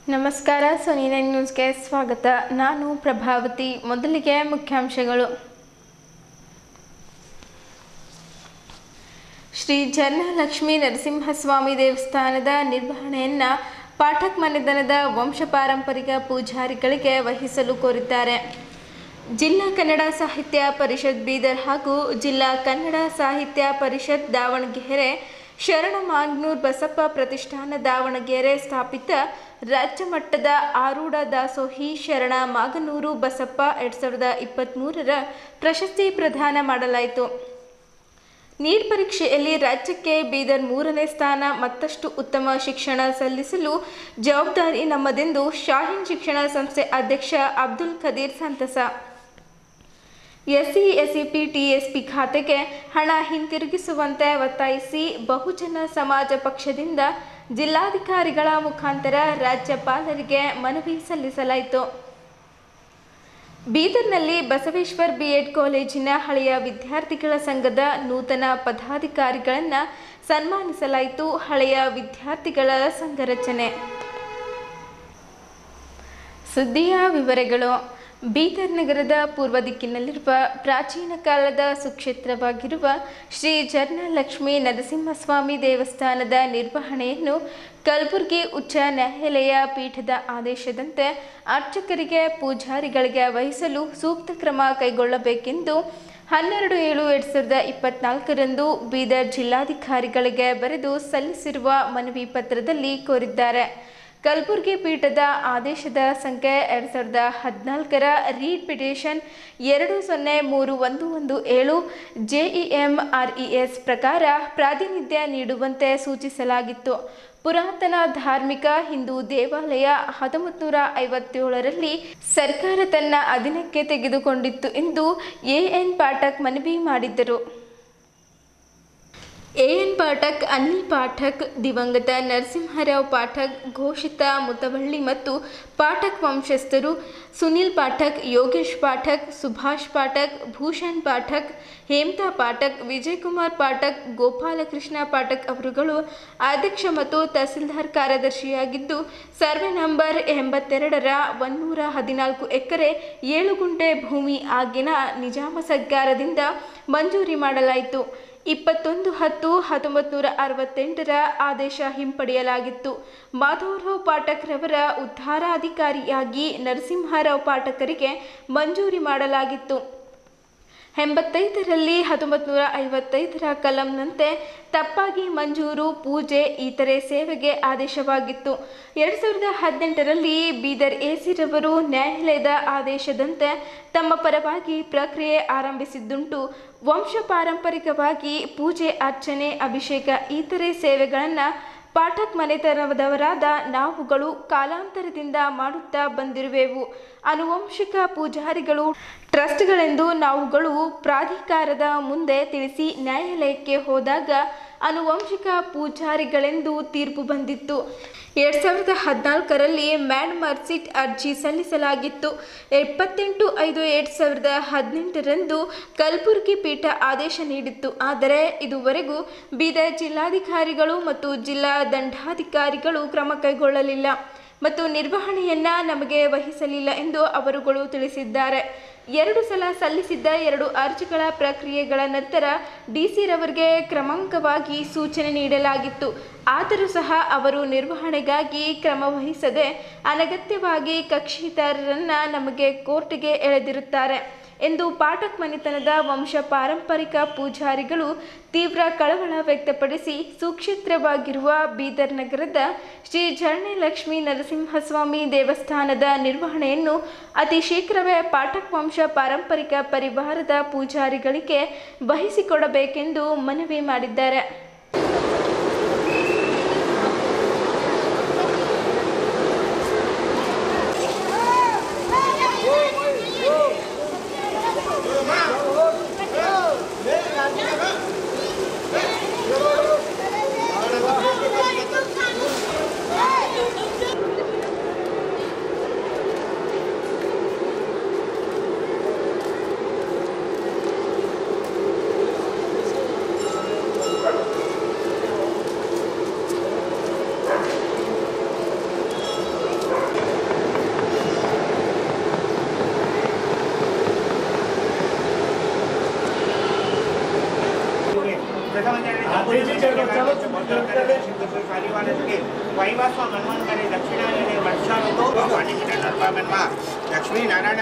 ನಮಸ್ಕಾರ. ಸೋನಿ 9 ನ್ಯೂಸ್ಗೆ ಸ್ವಾಗತ. ನಾನು ಪ್ರಭಾವತಿ. ಮೊದಲಿಗೆ ಮುಖ್ಯಾಂಶಗಳು. ಶ್ರೀ ಜನ್ನಲಕ್ಷ್ಮೀ ನರಸಿಂಹಸ್ವಾಮಿ ದೇವಸ್ಥಾನದ ನಿರ್ವಹಣೆಯನ್ನು ಪಾಠಕ್ ಮನೆತನದ ವಂಶಪಾರಂಪರಿಕ ಪೂಜಾರಿಗಳಿಗೆ ವಹಿಸಲು ಕೋರಿದ್ದಾರೆ. ಜಿಲ್ಲಾ ಕನ್ನಡ ಸಾಹಿತ್ಯ ಪರಿಷತ್ ಬೀದರ್ ಹಾಗೂ ಜಿಲ್ಲಾ ಕನ್ನಡ ಸಾಹಿತ್ಯ ಪರಿಷತ್ ದಾವಣಗೆರೆ ಶರಣಮಾಗನೂರು ಬಸಪ್ಪ ಪ್ರತಿಷ್ಠಾನ ದಾವಣಗೆರೆ ಸ್ಥಾಪಿತ ರಾಜ್ಯ ಮಟ್ಟದ ಆರೂಢ ದಾಸೋಹಿ ಶರಣ ಮಾಗನೂರು ಬಸಪ್ಪ 2023ರ ಪ್ರಶಸ್ತಿ ಪ್ರದಾನ ಮಾಡಲಾಯಿತು. ನೀಟ್ ಪರೀಕ್ಷೆಯಲ್ಲಿ ರಾಜ್ಯಕ್ಕೆ ಬೀದರ್ 3ನೇ ಸ್ಥಾನ. ಮತ್ತಷ್ಟು ಉತ್ತಮ ಶಿಕ್ಷಣ ಸಲ್ಲಿಸಲು ಜವಾಬ್ದಾರಿ ನಮ್ಮದೆಂದು ಶಾಹೀನ್ ಶಿಕ್ಷಣ ಸಂಸ್ಥೆ ಅಧ್ಯಕ್ಷ ಅಬ್ದುಲ್ ಖದೀರ್ ಸಂತಸ. ಎಸ್ಸಿ, ಎಸ್ಸಿಪಿ, ಟಿಎಸ್ಪಿ ಖಾತೆಗೆ ಹಣ ಹಿಂತಿರುಗಿಸುವಂತೆ ಒತ್ತಾಯಿಸಿ ಬಹುಜನ ಸಮಾಜ ಪಕ್ಷದಿಂದ ಜಿಲ್ಲಾಧಿಕಾರಿಗಳ ಮುಖಾಂತರ ರಾಜ್ಯಪಾಲರಿಗೆ ಮನವಿ ಸಲ್ಲಿಸಲಾಯಿತು. ಬೀದರ್ನಲ್ಲಿ ಬಸವೇಶ್ವರ ಬಿಎಡ್ ಕಾಲೇಜಿನ ಹಳೆಯ ವಿದ್ಯಾರ್ಥಿಗಳ ಸಂಘದ ನೂತನ ಪದಾಧಿಕಾರಿಗಳನ್ನು ಸನ್ಮಾನಿಸಲಾಯಿತು. ಹಳೆಯ ವಿದ್ಯಾರ್ಥಿಗಳ ಸಂಘ ರಚನೆ. ಸುದ್ದಿಯ ವಿವರಗಳು. ಬೀದರ್ ನಗರದ ಪೂರ್ವ ದಿಕ್ಕಿನಲ್ಲಿರುವ ಪ್ರಾಚೀನ ಕಾಲದ ಸುಕ್ಷೇತ್ರವಾಗಿರುವ ಶ್ರೀ ಜನ್ನಲಕ್ಷ್ಮೀ ನರಸಿಂಹಸ್ವಾಮಿ ದೇವಸ್ಥಾನದ ನಿರ್ವಹಣೆಯನ್ನು ಕಲಬುರಗಿ ಉಚ್ಚ ನ್ಯಾಯಾಲಯ ಪೀಠದ ಆದೇಶದಂತೆ ಅರ್ಚಕರಿಗೆ, ಪೂಜಾರಿಗಳಿಗೆ ವಹಿಸಲು ಸೂಕ್ತ ಕ್ರಮ ಕೈಗೊಳ್ಳಬೇಕೆಂದು 12/7/2024ರಂದು ಬೀದರ್ ಜಿಲ್ಲಾಧಿಕಾರಿಗಳಿಗೆ ಬರೆದು ಸಲ್ಲಿಸಿರುವ ಮನವಿ ಪತ್ರದಲ್ಲಿ ಕೋರಿದ್ದಾರೆ. ಕಲಬುರಗಿ ಪೀಠದ ಆದೇಶದ ಸಂಖ್ಯೆ 2014ರ ರೀಡ್ ಪಿಟಿಷನ್ 203117 JEM-RES ಪ್ರಕಾರ ಪ್ರಾತಿನಿಧ್ಯ ನೀಡುವಂತೆ ಸೂಚಿಸಲಾಗಿತ್ತು. ಪುರಾತನ ಧಾರ್ಮಿಕ ಹಿಂದೂ ದೇವಾಲಯ 1957ರಲ್ಲಿ ಸರ್ಕಾರ ತನ್ನ ಅಧೀನಕ್ಕೆ ತೆಗೆದುಕೊಂಡಿತ್ತು ಎಂದು ಎನ್ ಪಾಠಕ್ ಮನವಿ ಮಾಡಿದ್ದರು. ಎನ್ ಪಾಠಕ್, ಅನಿಲ್ ಪಾಠಕ್, ದಿವಂಗತ ನರಸಿಂಹರಾವ್ ಪಾಠಕ್, ಘೋಷಿತ ಮುತವಳ್ಳಿ ಮತ್ತು ಪಾಠಕ್ ವಂಶಸ್ಥರು, ಸುನಿಲ್ ಪಾಠಕ್, ಯೋಗೇಶ್ ಪಾಠಕ್, ಸುಭಾಷ್ ಪಾಠಕ್, ಭೂಷಣ್ ಪಾಠಕ್, ಹೇಮಂತ ಪಾಠಕ್, ವಿಜಯಕುಮಾರ್ ಪಾಠಕ್, ಗೋಪಾಲಕೃಷ್ಣ ಪಾಠಕ್ ಅವರುಗಳು ಅಧ್ಯಕ್ಷ ಮತ್ತು ತಹಸೀಲ್ದಾರ್ ಕಾರ್ಯದರ್ಶಿಯಾಗಿದ್ದು, ಸರ್ವೆ ನಂಬರ್ 82ರ 114 ಎಕರೆ 7 ಗುಂಟೆ ಭೂಮಿ ಆಗಿನ ನಿಜಾಮ ಸರ್ಕಾರದಿಂದ ಮಂಜೂರಿ ಮಾಡಲಾಯಿತು. 21/10/1968ರ ಆದೇಶ ಹಿಂಪಡೆಯಲಾಗಿತ್ತು. ಮಾಧವರಾವ್ ಪಾಠಕ್ ರವರ ಉತ್ತರಾಧಿಕಾರಿಯಾಗಿ ನರಸಿಂಹರಾವ್ ಪಾಠಕರಿಗೆ ಮಂಜೂರಿ ಮಾಡಲಾಗಿತ್ತು. 85ರಲ್ಲಿ 1955ರ ಕಲಂನಂತೆ ತಪ್ಪಾಗಿ ಮಂಜೂರು, ಪೂಜೆ, ಇತರೆ ಸೇವೆಗೆ ಆದೇಶವಾಗಿತ್ತು. 2018ರಲ್ಲಿ ಬೀದರ್ ಎಸಿ ರವರು ನ್ಯಾಯಾಲಯದ ಆದೇಶದಂತೆ ತಮ್ಮ ಪರವಾಗಿ ಪ್ರಕ್ರಿಯೆ ಆರಂಭಿಸಿದ್ದುಂಟು. ವಂಶ ಪಾರಂಪರಿಕವಾಗಿ ಪೂಜೆ, ಅರ್ಚನೆ, ಅಭಿಷೇಕ, ಇತರೆ ಸೇವೆಗಳನ್ನು ಪಾಠಕ್ ಮನೆತನದವರಾದ ನಾವುಗಳು ಕಾಲಾಂತರದಿಂದ ಮಾಡುತ್ತಾ ಬಂದಿರುವೆವು. ಆನುವಂಶಿಕ ಪೂಜಾರಿಗಳು ಟ್ರಸ್ಟ್ಗಳೆಂದು ನಾವುಗಳು ಪ್ರಾಧಿಕಾರದ ಮುಂದೆ ತಿಳಿಸಿ ನ್ಯಾಯಾಲಯಕ್ಕೆ ಹೋದಾಗ ಆನುವಂಶಿಕ ಪೂಜಾರಿಗಳೆಂದು ತೀರ್ಪು ಬಂದಿತ್ತು. 2014ರಲ್ಲಿ ಮ್ಯಾಡ್ ಮರ್ಸಿಟ್ ಅರ್ಜಿ ಸಲ್ಲಿಸಲಾಗಿತ್ತು. 28/5/2018ರಂದು ಕಲಬುರಗಿ ಪೀಠ ಆದೇಶ ನೀಡಿತ್ತು. ಆದರೆ ಇದುವರೆಗೂ ಬೀದರ್ ಜಿಲ್ಲಾಧಿಕಾರಿಗಳು ಮತ್ತು ಜಿಲ್ಲಾ ದಂಡಾಧಿಕಾರಿಗಳು ಕ್ರಮ ಕೈಗೊಳ್ಳಲಿಲ್ಲ ಮತ್ತು ನಿರ್ವಹಣೆಯನ್ನು ನಮಗೆ ವಹಿಸಲಿಲ್ಲ ಎಂದು ಅವರುಗಳು ತಿಳಿಸಿದ್ದಾರೆ. 2 ಸಲ ಸಲ್ಲಿಸಿದ್ದ 2 ಅರ್ಜಿಗಳ ಪ್ರಕ್ರಿಯೆಗಳ ನಂತರ ಡಿಸಿ ರವರಿಗೆ ಕ್ರಮಾಂಕವಾಗಿ ಸೂಚನೆ ನೀಡಲಾಗಿತ್ತು. ಆದರೂ ಸಹ ಅವರು ನಿರ್ವಹಣೆಗಾಗಿ ಕ್ರಮ ವಹಿಸದೆ ಅನಗತ್ಯವಾಗಿ ಕಕ್ಷಿದಾರರನ್ನು ನಮಗೆ ಕೋರ್ಟ್ಗೆ ಎಳೆದಿರುತ್ತಾರೆ ಎಂದು ಪಾಠಕ್ ಮನೆತನದ ವಂಶ ಪಾರಂಪರಿಕ ಪೂಜಾರಿಗಳು ತೀವ್ರ ಕಳವಳ ವ್ಯಕ್ತಪಡಿಸಿ ಸುಕ್ಷೇತ್ರವಾಗಿರುವ ಬೀದರ್ ನಗರದ ಶ್ರೀ ಜನ್ನಲಕ್ಷ್ಮೀ ನರಸಿಂಹಸ್ವಾಮಿ ದೇವಸ್ಥಾನದ ನಿರ್ವಹಣೆಯನ್ನು ಅತಿ ಶೀಘ್ರವೇ ಪಾಠಕ್ ವಂಶ ಪಾರಂಪರಿಕ ಪರಿವಾರದ ಪೂಜಾರಿಗಳಿಗೆ ವಹಿಸಿಕೊಡಬೇಕೆಂದು ಮನವಿ ಮಾಡಿದ್ದಾರೆ. लक्ष्मी नारायण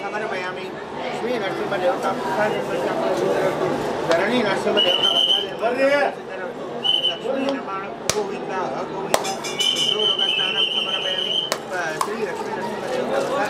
समर्पयामि लक्ष्मी नरसिंहदेवता धरणी नरसिंहदेवता लक्ष्मी निर्माण गोविंद अगोविंद स्नानं समर्पयामि श्री लक्ष्मी नरसिंहदेवता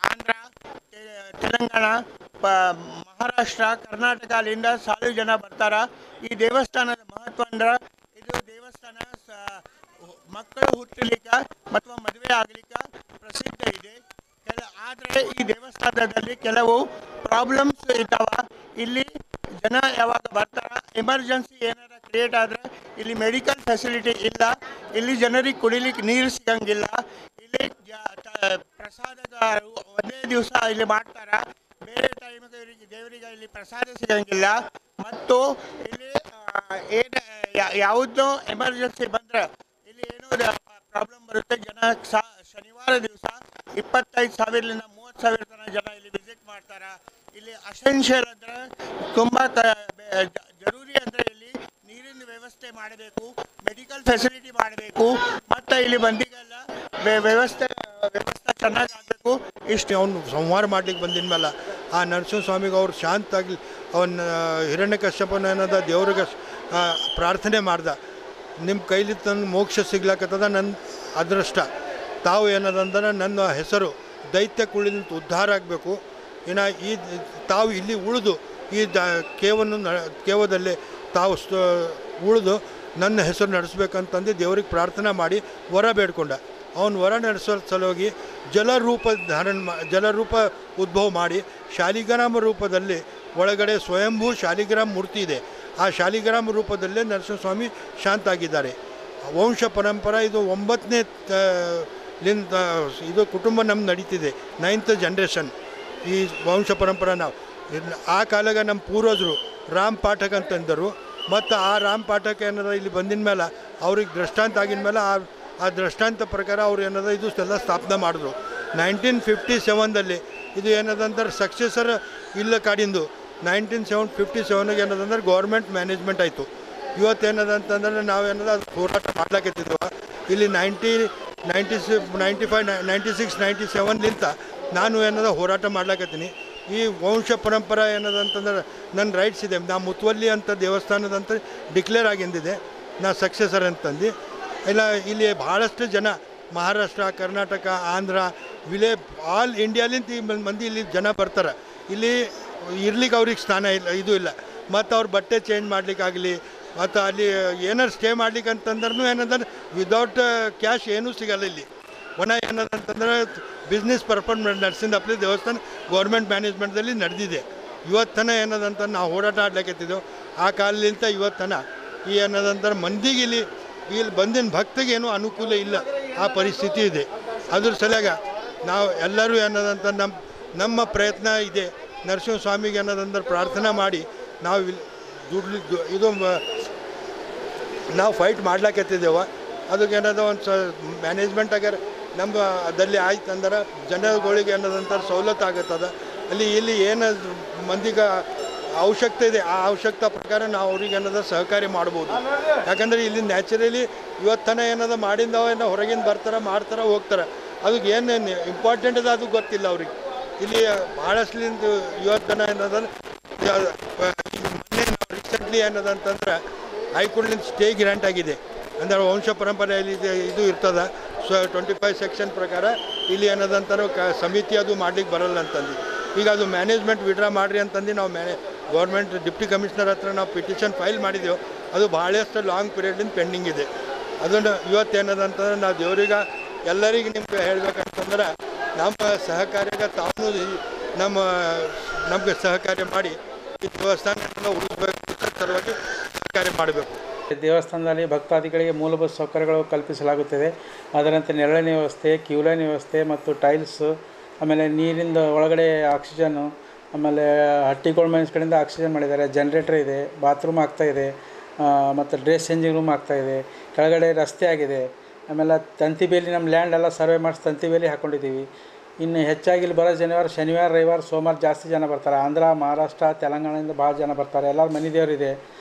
ಆಂಧ್ರ ತೆಲಂಗಾಣ ಮಹಾರಾಷ್ಟ್ರ ಕರ್ನಾಟಕ ಅಲ್ಲಿಂದ ಸಾಲು ಜನ ಬರ್ತಾರ. ಈ ದೇವಸ್ಥಾನದ ಮಹತ್ವ ಅಂದ್ರೆ ಇದು ದೇವಸ್ಥಾನ ಮಕ್ಕಳು ಹುಟ್ಟಲಿಕ್ಕೆ ಮತ್ತು ಮದುವೆ ಆಗಲಿಕ್ಕೆ ಪ್ರಸಿದ್ಧ ಇದೆ. ಆದರೆ ಈ ದೇವಸ್ಥಾನದಲ್ಲಿ ಕೆಲವು ಪ್ರಾಬ್ಲಮ್ಸ್ ಇದ್ದಾವ. ಇಲ್ಲಿ ಜನ ಯಾವಾಗ ಬರ್ತಾರ ಎಮರ್ಜೆನ್ಸಿ ಏನಾರ ಕ್ರಿಯೇಟ್ ಆದರೆ ಇಲ್ಲಿ ಮೆಡಿಕಲ್ ಫೆಸಿಲಿಟಿ ಇಲ್ಲ, ಇಲ್ಲಿ ಜನರಿಗೆ ಕುಡಿಲಿಕ್ಕೆ ನೀರು ಸಿಗಂಗಿಲ್ಲ, ಇಲ್ಲಿ ಪ್ರಸಾದಗಾರರು ಒಂದೇ ದಿವಸ ಇಲ್ಲಿ ಮಾಡ್ತಾರ, ಬೇರೆ ಟೈಮಿಗೆ ದೇವರಿಗೆ ಇಲ್ಲಿ ಪ್ರಸಾದ ಸಿಗಂಗಿಲ್ಲ. ಮತ್ತು ಇಲ್ಲಿ ಯಾವುದೋ ಎಮರ್ಜೆನ್ಸಿ ಬಂದ್ರೆ ಇಲ್ಲಿ ಏನೋ ಪ್ರಾಬ್ಲಮ್ ಬರುತ್ತೆ. ಜನ ಶನಿವಾರ ದಿವಸ 25,000ರಿಂದ 30,000 ತನಕ ಜನ ಇಲ್ಲಿ ವಿಸಿಟ್ ಮಾಡ್ತಾರ. ಇಲ್ಲಿ ಅಸೆನ್ಷಿಯಲ್ ಅಂದ್ರೆ ತುಂಬ ಜರೂರಿ ಅಂದ್ರೆ ಇಲ್ಲಿ ನೀರಿನ ವ್ಯವಸ್ಥೆ ಮಾಡಬೇಕು, ಮೆಡಿಕಲ್ ಫೆಸಿಲಿಟಿ ಮಾಡಬೇಕು, ಮತ್ತು ಇಲ್ಲಿ ಬಂದಿಗೆಲ್ಲ ವ್ಯವಸ್ಥೆ ಚೆನ್ನಾಗಿ ಆಗಬೇಕು. ಇಷ್ಟು ಅವನು ಸಂಹಾರ ಮಾಡ್ಲಿಕ್ಕೆ ಬಂದಿನ ಮೇಲೆ ಆ ನರಸಿಂಹಸ್ವಾಮಿಗೆ ಅವ್ರು ಶಾಂತಾಗಿ ಅವನ್ನ ಹಿರಣ್ಯಕಶ್ಯಪನ ಏನದ ದೇವ್ರಿಗೆ ಪ್ರಾರ್ಥನೆ ಮಾಡ್ದ, ನಿಮ್ಮ ಕೈಲಿ ತನ್ನ ಮೋಕ್ಷ ಸಿಗ್ಲಕ್ಕತ್ತದ, ನನ್ನ ಅದೃಷ್ಟ ತಾವು ಏನದಂದ್ರೆ ನನ್ನ ಹೆಸರು ದೈತ್ಯ ಕುಳಿದಂತ ಉದ್ಧಾರ ಆಗಬೇಕು. ಇನ್ನು ಈ ತಾವು ಇಲ್ಲಿ ಉಳಿದು ಈ ಕೇವದಲ್ಲಿ ತಾವು ಉಳಿದು ನನ್ನ ಹೆಸರು ನಡೆಸ್ಬೇಕಂತಂದು ದೇವ್ರಿಗೆ ಪ್ರಾರ್ಥನೆ ಮಾಡಿ ವರ ಬೇಡ್ಕೊಂಡ. ಅವನು ವರ ನಡೆಸೋ ಸಲುವಾಗಿ ಜಲರೂಪ ಉದ್ಭವ ಮಾಡಿ ಶಾಲಿಗ್ರಾಮ ರೂಪದಲ್ಲಿ ಒಳಗಡೆ ಸ್ವಯಂಭೂ ಶಾಲಿಗ್ರಾಮ ಮೂರ್ತಿ ಇದೆ. ಆ ಶಾಲಿಗ್ರಾಮ ರೂಪದಲ್ಲೇ ನರಸಿಂಹಸ್ವಾಮಿ ಶಾಂತ ಆಗಿದ್ದಾರೆ. ವಂಶ ಪರಂಪರೆ ಇದು 9ನೇ ಇದು ಕುಟುಂಬ ನಮ್ಗೆ ನಡೀತಿದೆ, 9th ಜನರೇಷನ್ ಈ ವಂಶ ಪರಂಪರೆ. ನಾವು ಆ ಕಾಲಾಗ ನಮ್ಮ ಪೂರ್ವಜರು ರಾಮ್ ಪಾಠಕ್ ಅಂತಂದರು. ಮತ್ತು ಆ ರಾಮ್ ಪಾಠಕ್ ಏನದ ಇಲ್ಲಿ ಬಂದಿನ ಮೇಲೆ ಅವ್ರಿಗೆ ದೃಷ್ಟಾಂತ ಆಗಿನ ಮೇಲೆ ಆ ದೃಷ್ಟಾಂತ ಪ್ರಕಾರ ಅವ್ರು ಏನದ ಇದು ಎಲ್ಲ ಸ್ಥಾಪನೆ ಮಾಡಿದ್ರು. 1957ದಲ್ಲಿ ಇದು ಏನದಂದ್ರೆ ಸಕ್ಸೆಸರ್ ಇಲ್ಲ ಕಾಡಿಂದು 1957ಗೆ ಏನದಂದ್ರೆ ಗೌರ್ಮೆಂಟ್ ಮ್ಯಾನೇಜ್ಮೆಂಟ್ ಆಯಿತು. ಇವತ್ತೇನದಂತಂದ್ರೆ ನಾವೇನದ ಅದು ಹೋರಾಟ ಮಾಡ್ಲಾಕತ್ತಿದ್ವ. ಇಲ್ಲಿ 96-97ಲಿಂತ ನಾನು ಏನದ ಹೋರಾಟ ಮಾಡ್ಲಾಕತ್ತೀನಿ. ಈ ವಂಶ ಪರಂಪರೆ ಏನದಂತಂದ್ರೆ ನನ್ನ ರೈಟ್ಸ್ ಇದೆ. ನಾ ಮುತ್ವಲ್ಲಿ ಅಂತ ದೇವಸ್ಥಾನದಂತ ಡಿಕ್ಲೇರ್ ಆಗಿಂದಿದೆ, ನಾ ಸಕ್ಸೆಸರ್ ಅಂತಂದು. ಇಲ್ಲ ಇಲ್ಲಿ ಭಾಳಷ್ಟು ಜನ ಮಹಾರಾಷ್ಟ್ರ, ಕರ್ನಾಟಕ, ಆಂಧ್ರ, ಆಲ್ ಇಂಡಿಯಾಲಿಂತ ಈ ಮಂದಿ ಇಲ್ಲಿ ಜನ ಬರ್ತಾರೆ. ಇಲ್ಲಿ ಇರ್ಲಿಕ್ಕೆ ಅವ್ರಿಗೆ ಸ್ಥಾನ ಇಲ್ಲ, ಇದು ಇಲ್ಲ. ಮತ್ತು ಅವ್ರ ಬಟ್ಟೆ ಚೇಂಜ್ ಮಾಡ್ಲಿಕ್ಕಾಗಲಿ ಮತ್ತು ಅಲ್ಲಿ ಏನಾರು ಸ್ಟೇ ಮಾಡ್ಲಿಕ್ಕೆ ಅಂತಂದ್ರೂ ಏನಂದ್ರೆ ವಿದೌಟ್ ಕ್ಯಾಶ್ ಏನೂ ಸಿಗಲ್ಲ ಇಲ್ಲಿ. ಏನದಂತಂದ್ರೆ ಬಿಸ್ನೆಸ್ ಪರ್ಪಸ್ ನಡೆಸಿದಪ್ಲೆ ದೇವಸ್ಥಾನ ಗೌರ್ಮೆಂಟ್ ಮ್ಯಾನೇಜ್ಮೆಂಟ್ದಲ್ಲಿ ನಡೆದಿದೆ. ಇವತ್ತನ ಏನದಂತ ನಾವು ಹೋರಾಟ ಆಡ್ಲಿಕ್ಕತ್ತಿದ್ದೆವು. ಆ ಕಾಲದಿಂದ ಇವತ್ತನ ಈ ಏನದಂತಾರೆ ಮಂದಿಗೆ ಇಲ್ಲಿ ಬಂದಿನ ಭಕ್ತಿಗೇನು ಅನುಕೂಲ ಇಲ್ಲ, ಆ ಪರಿಸ್ಥಿತಿ ಇದೆ. ಅದ್ರ ಸಲುವಾಗ ನಾವು ಎಲ್ಲರೂ ಏನದಂತ ನಮ್ಮ ಪ್ರಯತ್ನ ಇದೆ. ನರಸಿಂಹಸ್ವಾಮಿಗೆ ಏನದಂದ್ರೆ ಪ್ರಾರ್ಥನೆ ಮಾಡಿ ನಾವು ಇದು ನಾವು ಫೈಟ್ ಮಾಡ್ಲಾಕತ್ತಿದ್ದೇವೆ. ಅದಕ್ಕೆ ಏನದ ಒಂದು ಮ್ಯಾನೇಜ್ಮೆಂಟಾಗ ನಮ್ಮ ಅದಲ್ಲಿ ಆಯ್ತು ಅಂದ್ರೆ ಜನಗಳಿಗೆ ಏನದಂತ ಸವಲತ್ತು ಆಗುತ್ತದ. ಇಲ್ಲಿ ಏನು ಮಂದಿಗೆ ಅವಶ್ಯಕತೆ ಇದೆ ಆ ಅವಶ್ಯಕತೆ ಪ್ರಕಾರ ನಾವು ಅವ್ರಿಗೆ ಏನದ ಸಹಕಾರಿ ಮಾಡ್ಬೋದು. ಯಾಕಂದರೆ ಇಲ್ಲಿ ನ್ಯಾಚುರಲಿ ಇವತ್ತನ ಏನದ ಮಾಡಿಂದವ ಏನೋ ಹೊರಗಿಂದ ಬರ್ತಾರೆ, ಮಾಡ್ತಾರೆ, ಹೋಗ್ತಾರೆ. ಅದಕ್ಕೆ ಏನೇನು ಇಂಪಾರ್ಟೆಂಟ್ ಇದೆ ಅದು ಗೊತ್ತಿಲ್ಲ ಅವ್ರಿಗೆ. ಇಲ್ಲಿ ಭಾಳಷ್ಟ್ಲಿಂದ ಇವತ್ತು ಜನ ಏನದಂದ್ರೆ ಮೊನ್ನೆ ನಾವು ರೀಸೆಂಟ್ಲಿ ಏನದಂತಂದ್ರೆ ಹೈಕೋರ್ಟ್ಲಿಂದ ಸ್ಟೇ ಗ್ರಾಂಟ್ ಆಗಿದೆ. ಅಂದರೆ ವಂಶ ಪರಂಪರೆಯಲ್ಲಿ ಇದು ಇರ್ತದೆ. 25 ಸೆಕ್ಷನ್ ಪ್ರಕಾರ ಇಲ್ಲಿ ಏನದಂತಾರೆ ಸಮಿತಿ ಅದು ಮಾಡ್ಲಿಕ್ಕೆ ಬರಲ್ಲ ಅಂತಂದು. ಈಗ ಅದು ಮ್ಯಾನೇಜ್ಮೆಂಟ್ ವಿಡ್ರಾ ಮಾಡಿರಿ ಅಂತಂದು ನಾವು ಗೌರ್ಮೆಂಟ್ ಡಿಪ್ಟಿ ಕಮಿಷನರ್ ಹತ್ರ ನಾವು ಪಿಟಿಷನ್ ಫೈಲ್ ಮಾಡಿದ್ದೆವು. ಅದು ಭಾಳಷ್ಟು ಲಾಂಗ್ ಪೀರಿಯಡಿಂದ ಪೆಂಡಿಂಗ್ ಇದೆ. ಅದನ್ನು ಇವತ್ತೇನದಂತಂದ್ರೆ ನಾವು ದೇವರಿಗೆ ಎಲ್ಲರಿಗೆ ನಿಮ್ಗೆ ಹೇಳ್ಬೇಕಂತಂದ್ರೆ ನಮ್ಮ ಸಹಕಾರ್ಯಕ್ಕೆ ತಾವು ನಮಗೆ ಸಹಕಾರ್ಯ ಮಾಡಿ ಈ ದೇವಸ್ಥಾನವನ್ನು ಉಳಿಸಬೇಕು ಸಲುವಾಗಿ ಸಹಕಾರ್ಯ ಮಾಡಬೇಕು. ದೇವಸ್ಥಾನದಲ್ಲಿ ಭಕ್ತಾದಿಗಳಿಗೆ ಮೂಲಭೂತ ಸೌಕರ್ಯಗಳು ಕಲ್ಪಿಸಲಾಗುತ್ತದೆ. ಅದರಂತೆ ನೆರಳಿನ ವ್ಯವಸ್ಥೆ, ಕ್ಯೂಲೈನ್ ವ್ಯವಸ್ಥೆ ಮತ್ತು ಟೈಲ್ಸು, ಆಮೇಲೆ ನೀರಿಂದ ಒಳಗಡೆ ಆಕ್ಸಿಜನ್ನು, ಆಮೇಲೆ ಹಟ್ಟಿಗೋಲ್ಡ್ ಮೈನ್ಸ್ ಕಡೆಯಿಂದ ಆಕ್ಸಿಜನ್ ಮಾಡಿದ್ದಾರೆ. ಜನ್ರೇಟರ್ ಇದೆ, ಬಾತ್ರೂಮ್ ಆಗ್ತಾಯಿದೆ, ಮತ್ತು ಡ್ರೆಸ್ ಚೇಂಜಿಂಗ್ ರೂಮ್ ಆಗ್ತಾಯಿದೆ. ಕೆಳಗಡೆ ರಸ್ತೆ ಆಗಿದೆ. ಆಮೇಲೆ ತಂತಿ ಬೇಲಿ ನಮ್ಮ ಲ್ಯಾಂಡ್ ಎಲ್ಲ ಸರ್ವೆ ಮಾಡಿಸಿ ತಂತಿ ಬೇಲಿ ಹಾಕ್ಕೊಂಡಿದ್ದೀವಿ. ಇನ್ನು ಹೆಚ್ಚಾಗಿ ಇಲ್ಲಿ ಬರೋ ಶನಿವಾರ ರವಿವಾರ ಸೋಮವಾರ ಜಾಸ್ತಿ ಜನ ಬರ್ತಾರೆ. ಆಂಧ್ರ, ಮಹಾರಾಷ್ಟ್ರ, ತೆಲಂಗಾಣದಿಂದ ಭಾಳ ಜನ ಬರ್ತಾರೆ. ಎಲ್ಲರೂ ಮನೆ ದೇವರಿದೆ.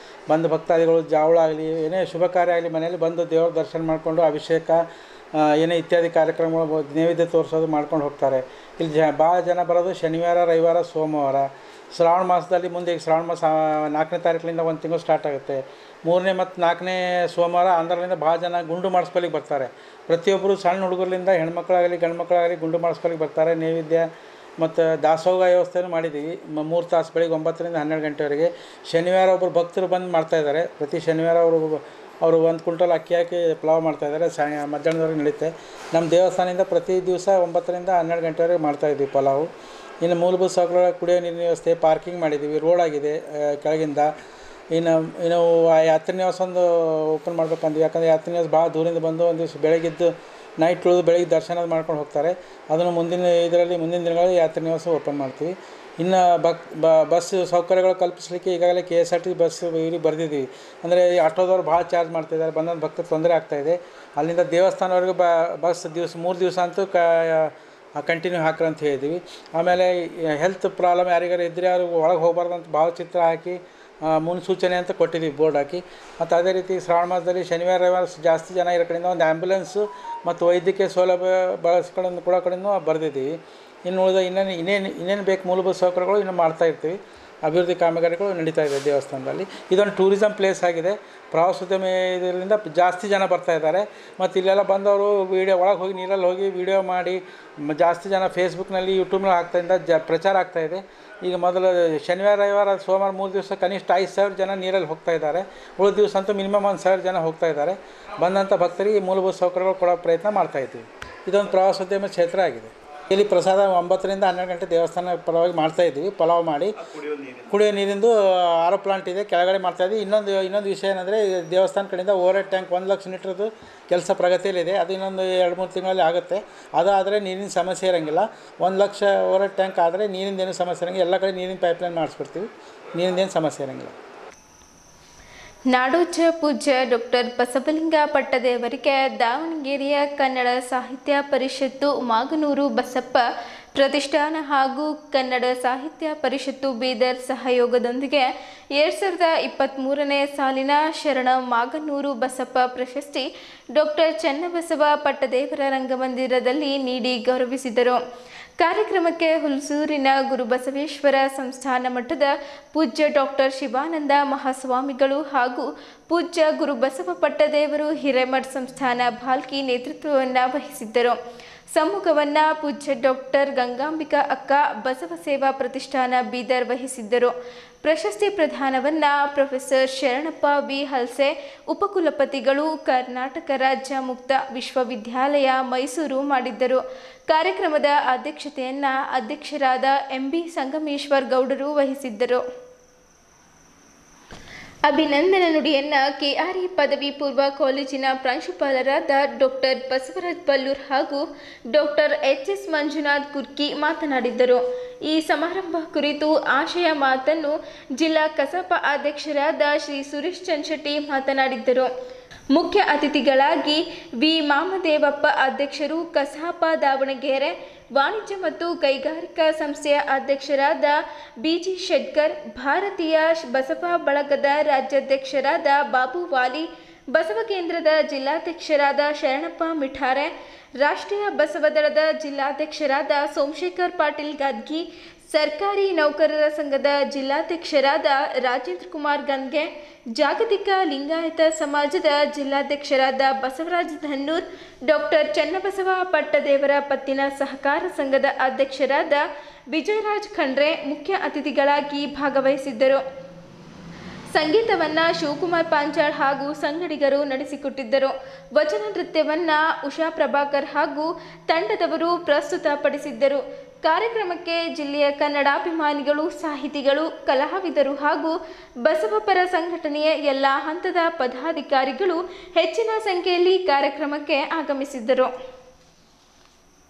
ಬಂದು ಭಕ್ತಾದಿಗಳು ಜಾವಳ ಆಗಲಿ ಏನೇ ಶುಭ ಕಾರ್ಯ ಆಗಲಿ ಮನೆಯಲ್ಲಿ ಬಂದು ದೇವ್ರ ದರ್ಶನ ಮಾಡಿಕೊಂಡು ಅಭಿಷೇಕ ಏನೇ ಇತ್ಯಾದಿ ಕಾರ್ಯಕ್ರಮಗಳು ನೈವೇದ್ಯ ತೋರಿಸೋದು ಮಾಡ್ಕೊಂಡು ಹೋಗ್ತಾರೆ. ಇಲ್ಲಿ ಭಾಳ ಜನ ಬರೋದು ಶನಿವಾರ ರವಿವಾರ ಸೋಮವಾರ. ಶ್ರಾವಣ ಮಾಸದಲ್ಲಿ ಮುಂದೆ ಈಗ ಶ್ರಾವಣ ಮಾಸ 4ನೇ ತಾರೀಕಿನಿಂದ 1 ತಿಂಗಳು ಸ್ಟಾರ್ಟ್ ಆಗುತ್ತೆ. 3ನೇ ಮತ್ತು 4ನೇ ಸೋಮವಾರ ಆಂಧ್ರದಿಂದ ಭಾಳ ಜನ ಗುಂಡು ಮಾಡಿಸ್ಕೊಲಿಕ್ಕೆ ಬರ್ತಾರೆ. ಪ್ರತಿಯೊಬ್ಬರು ಸಣ್ಣ ಹುಡುಗರಿಂದ ಹೆಣ್ಮಕ್ಳಾಗಲಿ ಗಂಡು ಮಕ್ಕಳಾಗಲಿ ಗುಂಡು ಮಾಡಿಸ್ಕೊಲಿಕ್ಕೆ ಬರ್ತಾರೆ. ನೈವೇದ್ಯ ಮತ್ತು ದಾಸೋಹ ವ್ಯವಸ್ಥೆನೂ ಮಾಡಿದ್ದೀವಿ. 3 ತಾಸು ಬೆಳಿಗ್ಗೆ 9ರಿಂದ 12 ಗಂಟೆವರೆಗೆ. ಶನಿವಾರ ಒಬ್ಬರು ಭಕ್ತರು ಬಂದು ಮಾಡ್ತಾಯಿದ್ದಾರೆ. ಪ್ರತಿ ಶನಿವಾರ ಅವರು 1 ಕ್ವಿಂಟಲ್ ಅಕ್ಕಿ ಹಾಕಿ ಪಲಾವ್ ಮಾಡ್ತಾಯಿದ್ದಾರೆ. ಮಧ್ಯಾಹ್ನದವರೆಗೆ ನಡೀತೆ. ನಮ್ಮ ದೇವಸ್ಥಾನದಿಂದ ಪ್ರತಿ ದಿವಸ 9ರಿಂದ 12 ಗಂಟೆವರೆಗೆ ಮಾಡ್ತಾಯಿದ್ದೀವಿ ಪಲಾವು. ಇನ್ನು ಮೂಲಭೂತ ಸೌಕರ್ಯ, ಕುಡಿಯೋ ನೀರಿನ ವ್ಯವಸ್ಥೆ, ಪಾರ್ಕಿಂಗ್ ಮಾಡಿದ್ದೀವಿ, ರೋಡ್ ಆಗಿದೆ ಕೆಳಗಿಂದ. ಇನ್ನು ಯಾತ್ರಿ ನಿವಾಸ ಒಂದು ಓಪನ್ ಮಾಡ್ಬೇಕಂದ್ವಿ. ಯಾಕಂದರೆ ಯಾತ್ರಿ ನಿವಾಸ ಭಾಳ ದೂರಿಂದ ಬಂದು ಒಂದು ದಿವಸ ಬೆಳಗ್ಗೆದ್ದು ನೈಟ್ ಉಳಿದು ಬೆಳಗ್ಗೆ ದರ್ಶನ ಮಾಡ್ಕೊಂಡು ಹೋಗ್ತಾರೆ. ಅದನ್ನು ಮುಂದಿನ ದಿನಗಳಲ್ಲಿ ಯಾತ್ರಿ ನಿವಾಸ ಓಪನ್ ಮಾಡ್ತೀವಿ. ಇನ್ನು ಬಸ್ ಸೌಕರ್ಯಗಳು ಕಲ್ಪಿಸಲಿಕ್ಕೆ ಈಗಾಗಲೇ KSRTC ಬಸ್ ಇವ್ರಿಗೆ ಬರೆದಿದ್ದೀವಿ. ಅಂದರೆ ಆಟೋದವ್ರು ಭಾಳ ಚಾರ್ಜ್ ಮಾಡ್ತಿದ್ದಾರೆ. ಬಂದಂಥ ಭಕ್ತರು ತೊಂದರೆ ಆಗ್ತಾಯಿದೆ. ಅಲ್ಲಿಂದ ದೇವಸ್ಥಾನವರೆಗೂ ಬಸ್ 3 ದಿವಸ ಅಂತೂ ಕಂಟಿನ್ಯೂ ಹಾಕ್ರಿ ಅಂತ ಹೇಳಿದ್ದೀವಿ. ಆಮೇಲೆ ಹೆಲ್ತ್ ಪ್ರಾಬ್ಲಮ್ ಯಾರಿಗಾರು ಇದ್ದರೆ ಅವ್ರು ಒಳಗೆ ಹೋಗಬಾರ್ದಂತ ಭಾವಚಿತ್ರ ಹಾಕಿ ಮುನ್ಸೂಚನೆ ಅಂತ ಕೊಟ್ಟಿದ್ದೀವಿ ಬೋರ್ಡ್ ಹಾಕಿ. ಮತ್ತು ಅದೇ ರೀತಿ ಶ್ರಾವಣ ಮಾಸದಲ್ಲಿ ಶನಿವಾರ ರವಿವಾರ ಜಾಸ್ತಿ ಜನ ಇರೋ ಕಡೆಯಿಂದ ಒಂದು ಆ್ಯಂಬುಲೆನ್ಸು ಮತ್ತು ವೈದ್ಯಕೀಯ ಸೌಲಭ್ಯ ಬಳಸ್ಕೊಂಡು ಕೂಡ ಕಡೆಯೂ ಬರೆದಿದ್ದೀವಿ. ಇನ್ನು ಉಳಿದ ಇನ್ನೇನು ಬೇಕು ಮೂಲಭೂತ ಸೌಕರ್ಯಗಳು ಇನ್ನು ಮಾಡ್ತಾಯಿರ್ತೀವಿ. ಅಭಿವೃದ್ಧಿ ಕಾಮಗಾರಿಗಳು ನಡೀತಾ ಇದೆ ದೇವಸ್ಥಾನದಲ್ಲಿ. ಇದೊಂದು ಟೂರಿಸಮ್ ಪ್ಲೇಸ್ ಆಗಿದೆ. ಪ್ರವಾಸೋದ್ಯಮ ಇದರಿಂದ ಜಾಸ್ತಿ ಜನ ಬರ್ತಾಯಿದ್ದಾರೆ. ಮತ್ತು ಇಲ್ಲೆಲ್ಲ ಬಂದವರು ಒಳಗೆ ಹೋಗಿ ನೀರಲ್ಲಿ ಹೋಗಿ ವೀಡಿಯೋ ಮಾಡಿ ಜಾಸ್ತಿ ಜನ ಫೇಸ್ಬುಕ್ನಲ್ಲಿ ಯೂಟ್ಯೂಬ್ನಲ್ಲಿ ಆಗ್ತಾಯಿಂದ ಪ್ರಚಾರ ಆಗ್ತಾಯಿದೆ. ಈಗ ಮೊದಲು ಶನಿವಾರ ರವಿವಾರ ಸೋಮವಾರ 3 ದಿವಸ ಕನಿಷ್ಠ 5,000 ಜನ ನೀರಲ್ಲಿ ಹೋಗ್ತಾಯಿದ್ದಾರೆ. ಉಳಿದ ದಿವಸ ಅಂತೂ ಮಿನಿಮಮ್ 1,000 ಜನ ಹೋಗ್ತಾಯಿದ್ದಾರೆ. ಬಂದಂಥ ಭಕ್ತರಿಗೆ ಮೂಲಭೂತ ಸೌಕರ್ಯಗಳು ಕೊಡೋ ಪ್ರಯತ್ನ ಮಾಡ್ತಾಯಿದ್ದೀವಿ. ಇದೊಂದು ಪ್ರವಾಸೋದ್ಯಮ ಕ್ಷೇತ್ರ ಆಗಿದೆ. ಇಲ್ಲಿ ಪ್ರಸಾದ 9ರಿಂದ 12 ಗಂಟೆ ದೇವಸ್ಥಾನ ಪರವಾಗಿ ಮಾಡ್ತಾಯಿದ್ದೀವಿ. ಪಲಾವ್ ಮಾಡಿ ಕುಡಿಯೋ ನೀರಿಂದು RO ಪ್ಲಾಂಟ್ ಇದೆ, ಕೆಳಗಡೆ ಮಾಡ್ತಾಯಿದ್ದೀವಿ. ಇನ್ನೊಂದು ವಿಷಯ ಏನಂದರೆ ದೇವಸ್ಥಾನ ಕಡೆಯಿಂದ ಓವರ್ ಟ್ಯಾಂಕ್ 1 ಲಕ್ಷ ಲೀಟ್ರದ್ದು ಕೆಲಸ ಪ್ರಗತಿಯಲ್ಲಿದೆ. ಅದು ಇನ್ನೊಂದು 2-3 ತಿಂಗಳಲ್ಲಿ ಆಗುತ್ತೆ. ಅದಾದರೆ ನೀರಿನ ಸಮಸ್ಯೆ ಇರೋಂಗಿಲ್ಲ. 1 ಲಕ್ಷ ಓವರ್ ಟ್ಯಾಂಕ್ ಆದರೆ ನೀರಿಂದೇನು ಸಮಸ್ಯೆ ಇರೋಂಗಿಲ್ಲ. ಎಲ್ಲ ಕಡೆ ನೀರಿನ ಪೈಪ್ಲೈನ್ ಮಾಡಿಸ್ಬಿಡ್ತೀವಿ. ನೀರಿಂದೇನು ಸಮಸ್ಯೆ ಇರೋಂಗಿಲ್ಲ. ನಾಡೋಜ ಪೂಜ್ಯ ಡಾಕ್ಟರ್ ಬಸವಲಿಂಗ ಪಟ್ಟದೇವರಿಗೆ ದಾವಣಗೆರೆಯ ಕನ್ನಡ ಸಾಹಿತ್ಯ ಪರಿಷತ್ತು ಮಾಗನೂರು ಬಸಪ್ಪ ಪ್ರತಿಷ್ಠಾನ ಹಾಗೂ ಕನ್ನಡ ಸಾಹಿತ್ಯ ಪರಿಷತ್ತು ಬೀದರ್ ಸಹಯೋಗದೊಂದಿಗೆ 2023ನೇ ಸಾಲಿನ ಶರಣ ಮಾಗನೂರು ಬಸಪ್ಪ ಪ್ರಶಸ್ತಿ ಡಾಕ್ಟರ್ ಚನ್ನಬಸವ ಪಟ್ಟದೇವರ ರಂಗಮಂದಿರದಲ್ಲಿ ನೀಡಿ ಗೌರವಿಸಿದರು. ಕಾರ್ಯಕ್ರಮಕ್ಕೆ ಹುಲ್ಸೂರಿನ ಗುರುಬಸವೇಶ್ವರ ಸಂಸ್ಥಾನ ಮಠದ ಪೂಜ್ಯ ಡಾಕ್ಟರ್ ಶಿವಾನಂದ ಮಹಾಸ್ವಾಮಿಗಳು ಹಾಗೂ ಪೂಜ್ಯ ಗುರುಬಸವ ಪಟ್ಟದೇವರು ಹಿರೇಮಠ್ ಸಂಸ್ಥಾನ ಭಾಲ್ಕಿ ನೇತೃತ್ವವನ್ನು ವಹಿಸಿದ್ದರು. ಸಮ್ಮುಖವನ್ನು ಪೂಜ್ಯ ಡಾಕ್ಟರ್ ಗಂಗಾಂಬಿಕಾ ಅಕ್ಕ ಬಸವ ಸೇವಾ ಪ್ರತಿಷ್ಠಾನ ಬೀದರ್ ವಹಿಸಿದ್ದರು. ಪ್ರಶಸ್ತಿ ಪ್ರದಾನವನ್ನು ಪ್ರೊಫೆಸರ್ ಶರಣಪ್ಪ ವಿ ಹಲ್ಸೆ ಉಪಕುಲಪತಿಗಳು ಕರ್ನಾಟಕ ರಾಜ್ಯ ಮುಕ್ತ ವಿಶ್ವವಿದ್ಯಾಲಯ ಮೈಸೂರು ಮಾಡಿದ್ದರು. ಕಾರ್ಯಕ್ರಮದ ಅಧ್ಯಕ್ಷತೆಯನ್ನು ಅಧ್ಯಕ್ಷರಾದ MB ಸಂಗಮೇಶ್ವರ್ ಗೌಡರು ವಹಿಸಿದ್ದರು. ಅಭಿನಂದನಾ ನುಡಿಯನ್ನು KRE ಪದವಿ ಪೂರ್ವ ಕಾಲೇಜಿನ ಪ್ರಾಂಶುಪಾಲರಾದ ಡಾಕ್ಟರ್ ಬಸವರಾಜ್ ಬಲ್ಲೂರ್ ಹಾಗೂ ಡಾಕ್ಟರ್ HS ಮಂಜುನಾಥ್ ಕುರ್ಕಿ ಮಾತನಾಡಿದರು. ಈ ಸಮಾರಂಭ ಕುರಿತು ಆಶಯ ಮಾತನ್ನು ಜಿಲ್ಲಾ ಕಸಾಪ ಅಧ್ಯಕ್ಷರಾದ ಶ್ರೀ ಸುರೇಶ್ ಚಂದ್ರಶೆಟ್ಟಿ ಮಾತನಾಡಿದ್ದರು. ಮುಖ್ಯ ಅತಿಥಿಗಳಾಗಿ ವಿ ಮಾಮದೇವಪ್ಪ ಅಧ್ಯಕ್ಷರು, ಕಸಾಪ ದಾವಣಗೆರೆ ವಾಣಿಜ್ಯ ಮತ್ತು ಕೈಗಾರಿಕಾ ಸಂಸ್ಥೆಯ ಅಧ್ಯಕ್ಷರಾದ BG ಶೆಟ್ಕರ್, ಭಾರತೀಯ ಬಸವ ಬಳಗದ ರಾಜ್ಯಾಧ್ಯಕ್ಷರಾದ ಬಾಬು ವಾಲಿ, ಬಸವ ಕೇಂದ್ರದ ಜಿಲ್ಲಾಧ್ಯಕ್ಷರಾದ ಶರಣಪ್ಪ ಮಿಠಾರೆ, ರಾಷ್ಟ್ರೀಯ ಬಸವದಳದ ಜಿಲ್ಲಾಧ್ಯಕ್ಷರಾದ ಸೋಮಶೇಖರ್ ಪಾಟೀಲ್ ಗದ್ಗಿ, ಸರ್ಕಾರಿ ನೌಕರರ ಸಂಘದ ಜಿಲ್ಲಾಧ್ಯಕ್ಷರಾದ ರಾಜೇಂದ್ರ ಕುಮಾರ್ ಗನ್ಗೆ, ಜಾಗತಿಕ ಲಿಂಗಾಯತ ಸಮಾಜದ ಜಿಲ್ಲಾಧ್ಯಕ್ಷರಾದ ಬಸವರಾಜ ಧನ್ನೂರ್, ಡಾಕ್ಟರ್ ಚನ್ನಬಸವ ಪಟ್ಟದೇವರ ಪತ್ತಿನ ಸಹಕಾರ ಸಂಘದ ಅಧ್ಯಕ್ಷರಾದ ವಿಜಯರಾಜ್ ಖಂಡ್ರೆ ಮುಖ್ಯ ಅತಿಥಿಗಳಾಗಿ ಭಾಗವಹಿಸಿದ್ದರು. ಸಂಗೀತವನ್ನ ಶಿವಕುಮಾರ್ ಪಾಂಚಾಳ್ ಹಾಗೂ ಸಂಗಡಿಗರು ನಡೆಸಿಕೊಟ್ಟಿದ್ದರು. ವಚನ ನೃತ್ಯವನ್ನ ಉಷಾ ಪ್ರಭಾಕರ್ ಹಾಗೂ ತಂಡದವರು ಪ್ರಸ್ತುತಪಡಿಸಿದ್ದರು. ಕಾರ್ಯಕ್ರಮಕ್ಕೆ ಜಿಲ್ಲೆಯ ಕನ್ನಡಾಭಿಮಾನಿಗಳು, ಸಾಹಿತಿಗಳು, ಕಲಾವಿದರು ಹಾಗೂ ಬಸವಪರ ಸಂಘಟನೆಯ ಎಲ್ಲ ಹಂತದ ಪದಾಧಿಕಾರಿಗಳು ಹೆಚ್ಚಿನ ಸಂಖ್ಯೆಯಲ್ಲಿ ಕಾರ್ಯಕ್ರಮಕ್ಕೆ ಆಗಮಿಸಿದ್ದರು.